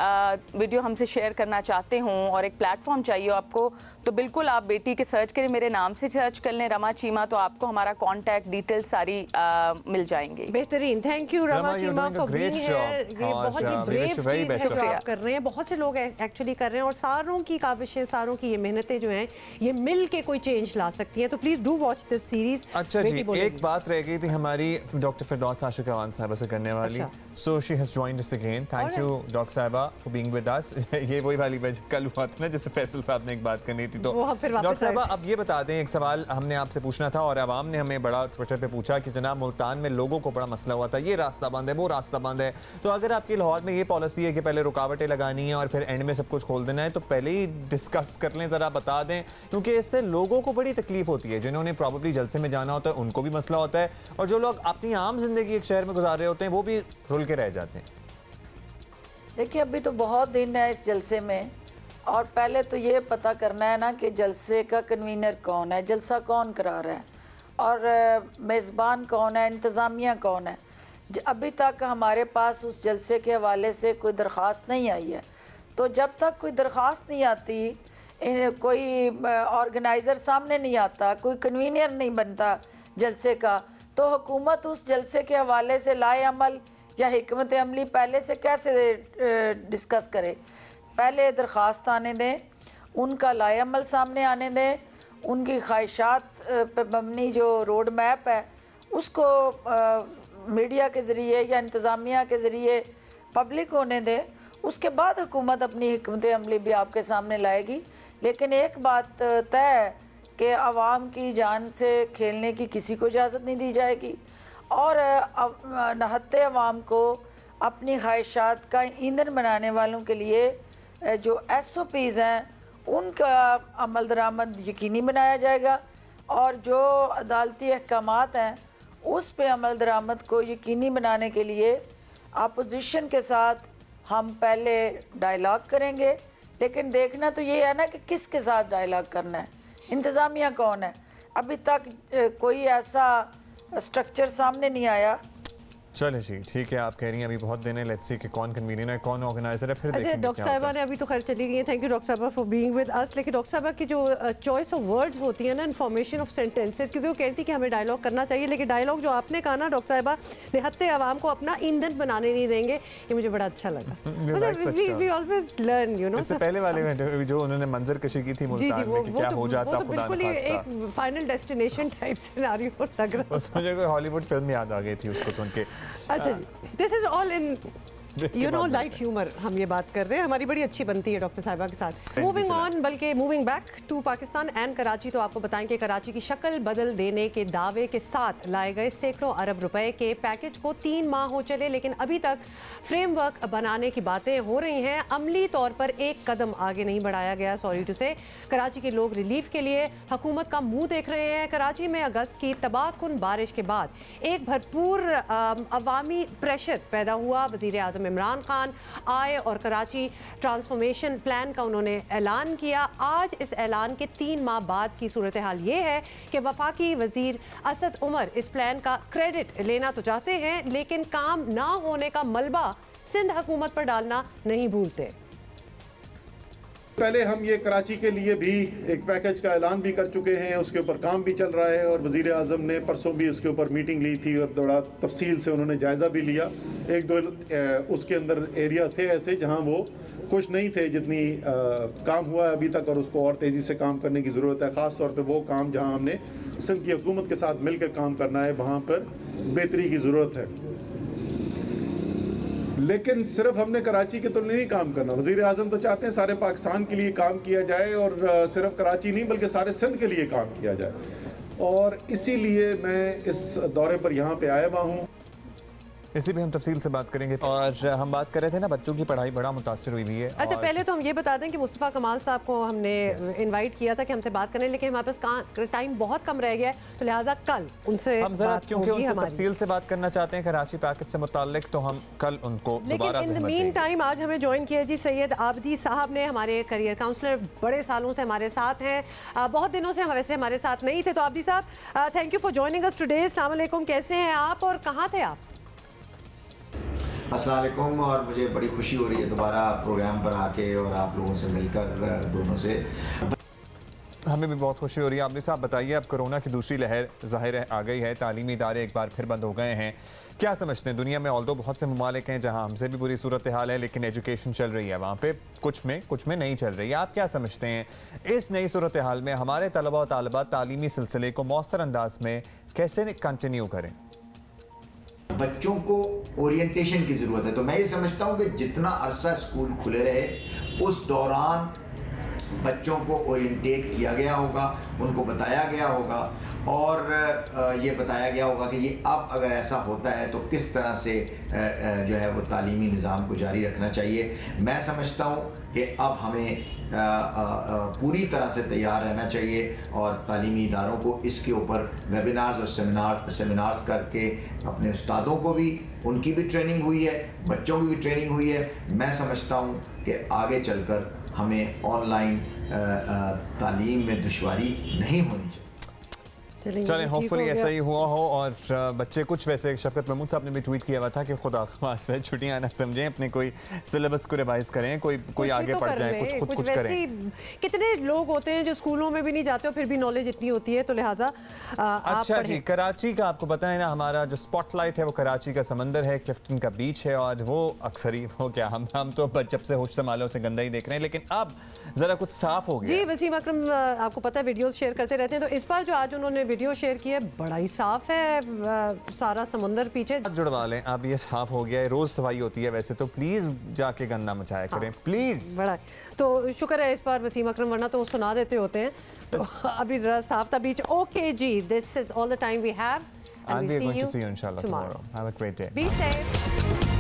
वीडियो हमसे शेयर करना चाहते हों और एक प्लेटफॉर्म चाहिए हो आपको, तो बिल्कुल आप बेटी के सर्च करें, मेरे नाम से सर्च कर लें रमा चीमा, तो आपको हमारा कॉन्टैक्ट डिटेल सारी मिल जाएंगे। बेहतरीन, thank you Rama Cheema for being here. ये बहुत ही ब्रेव चीज़ है जो आप कर रहे हैं, बहुत से लोग एक्चुअली कर रहे हैं और सारों की काविशें, सारों की ये मेहनतें जो हैं ये मिल के कोई चेंज ला सकती हैं। तो please do watch this series. अच्छा जी, एक बात रह गई थी हमारी डॉक्टर फिरदौस आशिक अवान साहिबा से करने वाली। So she has joined us again. Thank you doctor साहिबा फॉर बीइंग विद अस। ये वही वाली कल हुआ था ना जिससे फैसल साहब ने एक बात करनी थी, तो डॉक्टर साहिबा अब ये बता दें, एक सवाल हमने आपसे पूछना था और आवाम ने हमें बड़ा ट्विटर पे पूछा कि जनाब मुल्तान में लोगों को बड़ा मसला हुआ था, ये रास्ता बंद है, वो रास्ता बंद है, तो अगर आपकी लाहौर में ये पॉलिसी है कि पहले रुकावटें लगानी है और फिर एंड में सब कुछ खोल देना है, तो पहले ही डिस्कस कर लें, ज़रा बता दें, क्योंकि इससे लोगों को बड़ी तकलीफ होती है। जिन्होंने प्रॉब्ली जलसे में जाना होता है उनको भी मसला होता है और जो लोग अपनी आम जिंदगी एक शहर में गुजार रहे होते हैं वो भी रुल के रह जाते हैं। देखिए, अभी तो बहुत दिन है इस जलसे में और पहले तो ये पता करना है ना कि जलसे का कन्वीनर कौन है, जलसा कौन करा रहा है और मेज़बान कौन है, इंतज़ामिया कौन है। अभी तक हमारे पास उस जलसे के हवाले से कोई दरख्वास्त नहीं आई है, तो जब तक कोई दरख्वास्त नहीं आती, कोई ऑर्गेनाइज़र सामने नहीं आता, कोई कन्वीनर नहीं बनता जलसे का, तो हुकूमत उस जलसे के हवाले से लाए अमल या हिकमत अमली पहले से कैसे डिस्कस करे। पहले दरख्वास्त आने दें, उनका लाए अमल सामने आने दें, उनकी ख्वाहिशात पे मबनी जो रोड मैप है उसको मीडिया के ज़रिए या इंतज़ामिया के ज़रिए पब्लिक होने दें। उसके बाद हुकूमत अपनी हिकमत अमली भी आपके सामने लाएगी। लेकिन एक बात तय है कि आवाम की जान से खेलने की किसी को इजाज़त नहीं दी जाएगी और नहत्ते अवाम को अपनी ख्वाहिशात का ईंधन बनाने वालों के लिए जो SOPs हैं उनका अमल दरामद यकीनी बनाया जाएगा और जो अदालती अहकामात हैं उस पे अमल दरामद को यकीनी बनाने के लिए अपोजिशन के साथ हम पहले डायलॉग करेंगे। लेकिन देखना तो ये है ना कि किसके साथ डायलॉग करना है, इंतज़ामिया कौन है। अभी तक कोई ऐसा स्ट्रक्चर सामने नहीं आया। चले जी, ठीक है, आप कह रही हैं अभी बहुत दिन है, लेट्स सी कि कौन कन्वीनर है, कौन ऑर्गेनाइजर है, फिर देखेंगे। डॉक्टर साहिबा ने अभी तो खैर चली गई हैं, थैंक यू डॉक्टर साहिबा फॉर बीइंग विद अस। लेकिन डॉक्टर साहिबा की जो चॉइस ऑफ वर्ड्स होती है ना, इन्फॉर्मेशन ऑफ सेंटेंसेस, क्योंकि वो कहती कि हमें डायलॉग करना चाहिए, लेकिन डायलॉग जो आपने कहा ना डॉक्टर साहिबा, निहत्ते अवाम को अपना ईंधन बनाने नहीं देंगे, ये मुझे बड़ा अच्छा लगा। We always learn, you know. इससे पहले वाले में जो उन्होंने मंजर कशी की थी मुल्तान में कि क्या हो जाता, खुदा बिल्कुल एक फाइनल डेस्टिनेशन टाइप सिनेरियो लग रहा था। मुझे कोई हॉलीवुड फिल्म याद आ गई थी उसको सुन के। अच्छा जी, this is all in you know light humour हम ये बात कर रहे हैं, हमारी बड़ी अच्छी बनती है डॉक्टर साहिबा के साथ। मूविंग ऑन, बल्कि moving back to Pakistan and Karachi, तो आपको बताएं कि कराची की शक्ल बदल देने के दावे के साथ लाए गए सैकड़ों अरब रुपए के पैकेज को 3 माह हो चले, लेकिन अभी तक फ्रेमवर्क बनाने की बातें हो रही हैं, अमली तौर पर एक कदम आगे नहीं बढ़ाया गया। सॉरी टू से कराची के लोग रिलीफ के लिए हुकूमत का मुंह देख रहे हैं। कराची में अगस्त की तबाहकुन बारिश के बाद एक भरपूर अवामी प्रेशर पैदा हुआ। वज़ीर आज़म इमरान खान आए और कराची ट्रांसफॉर्मेशन प्लान का उन्होंने ऐलान किया। आज इस ऐलान के 3 माह बाद की सूरत हाल ये है कि वफाकी वज़ीर असद उमर इस प्लान का क्रेडिट लेना तो चाहते हैं, लेकिन काम ना होने का मलबा सिंध हुकूमत पर डालना नहीं भूलते। पहले हम ये कराची के लिए भी एक पैकेज का ऐलान भी कर चुके हैं, उसके ऊपर काम भी चल रहा है और वज़ीर आज़म ने परसों भी उसके ऊपर मीटिंग ली थी और बड़ा तफसील से उन्होंने जायज़ा भी लिया। 1-2 उसके अंदर एरियाज थे ऐसे जहां वो खुश नहीं थे जितनी काम हुआ है अभी तक, और उसको और तेज़ी से काम करने की ज़रूरत है। ख़ास तौर पर वो काम जहाँ हमने सिंध की हुकूमत के साथ मिलकर काम करना है, वहाँ पर बेहतरी की ज़रूरत है। लेकिन सिर्फ हमने कराची के तो नहीं काम करना, वज़ीर आज़म तो चाहते हैं सारे पाकिस्तान के लिए काम किया जाए और सिर्फ कराची नहीं बल्कि सारे सिंध के लिए काम किया जाए, और इसीलिए मैं इस दौरे पर यहाँ पे आया हुआ हूँ। इसी पे हम तफसील से बात करेंगे। और हम बात कर रहे थे ना, बच्चों की पढ़ाई बड़ा मुतासिर हुई है। अच्छा, पहले तो हम ये बता दें कि मुस्तफ़ा कमाल साहब को हमने इनवाइट किया था कि हमसे बात करने, लेकिन हमारे पास टाइम बहुत कम रह गया है, तो लिहाजा कल उनसे हम जरा क्योंकि उनसे तफसील से बात करना चाहते हैं कराची पैकेज से मुताल्लिक, तो हम कल उनको दोबारा से। इन द मीन टाइम आज हमें ज्वाइन किया जी सैयद आबदी साहब ने, हमारे करियर काउंसलर, बड़े सालों से हमारे साथ हैं, बहुत दिनों से वैसे हमारे साथ नहीं थे। तो आबदी साहब, thank you for joining us today. अस्सलाम वालेकुम, कैसे हैं आप और कहाँ थे आप? अस्सलाम वालेकुम, और मुझे बड़ी खुशी हो रही है दोबारा प्रोग्राम पर आके और आप लोगों से मिलकर, दोनों से। हमें भी बहुत खुशी हो रही है। आबदी साहब बताइए, अब कोरोना की दूसरी लहर ज़ाहिर है आ गई है, तालीमी इदारे एक बार फिर बंद हो गए हैं, क्या समझते हैं? दुनिया में ऑल्दो बहुत से ममालिक हैं जहाँ हमसे भी बुरी सूरत हाल है, लेकिन एजुकेशन चल रही है वहाँ पे, कुछ में नहीं चल रही है। आप क्या समझते हैं इस नई सूरत हाल में हमारे तलबा और तालिबात तालीमी सिलसिले को मौसर अंदाज में कैसे कंटिन्यू करें? बच्चों को ओरिएंटेशन की ज़रूरत है, तो मैं ये समझता हूँ कि जितना अरसा स्कूल खुले रहे उस दौरान बच्चों को ओरिएंटेट किया गया होगा, उनको बताया गया होगा और ये बताया गया होगा कि ये अब अगर ऐसा होता है तो किस तरह से जो है वो तालीमी निज़ाम को जारी रखना चाहिए। मैं समझता हूँ कि अब हमें पूरी तरह से तैयार रहना चाहिए और तालीमी इदारों को इसके ऊपर वेबिनार्स और सेमिनार्स करके अपने उस्तादों को भी, उनकी भी ट्रेनिंग हुई है, बच्चों की भी ट्रेनिंग हुई है। मैं समझता हूँ कि आगे चलकर हमें ऑनलाइन तालीम में दुश्वारी नहीं होनी चाहिए। चलें, होपफुली ऐसा ही हुआ हो। और बच्चे कुछ, वैसे शफकत महमूद साहब ने भी ट्वीट किया हुआ था कि खुदा से छुट्टियां ना समझें, अपने कोई सिलेबस को रिवाइज करें, कोई आगे पढ़ जाए, कुछ करें। कितने लोग होते हैं जो स्कूलों में भी नहीं जाते और फिर भी नॉलेज इतनी होती है, तो लिहाजा अच्छा जी। कराची का आपको पता है ना, हमारा जो स्पॉटलाइट है वो कराची का समंदर है, क्लिफ्टन का बीच है, और वो अक्सर ही हो क्या हम तो जब से होश संभालो से गंदा ही देख रहे हैं, लेकिन अब जरा कुछ साफ हो गया। जी वसीम अकरम आपको पता है वीडियोस शेयर करते रहते हैं, तो इस बार जो आज उन्होंने वीडियो शेयर किया है बड़ा ही साफ है, सारा समुंदर पीछे जुड़वा लें। अब ये साफ हो गया है, रोज सफाई होती है वैसे तो, प्लीज जाके गंदा मचाया करें प्लीज। बड़ा तो शुक्र है इस बार वसीम अकरम, वरना तो वो सुना देते होते हैं। तो अभी जरा साफ था बीच। ओके जी, this is all the time we have, and we are going to see you inshallah tomorrow. Have a great day. Be safe.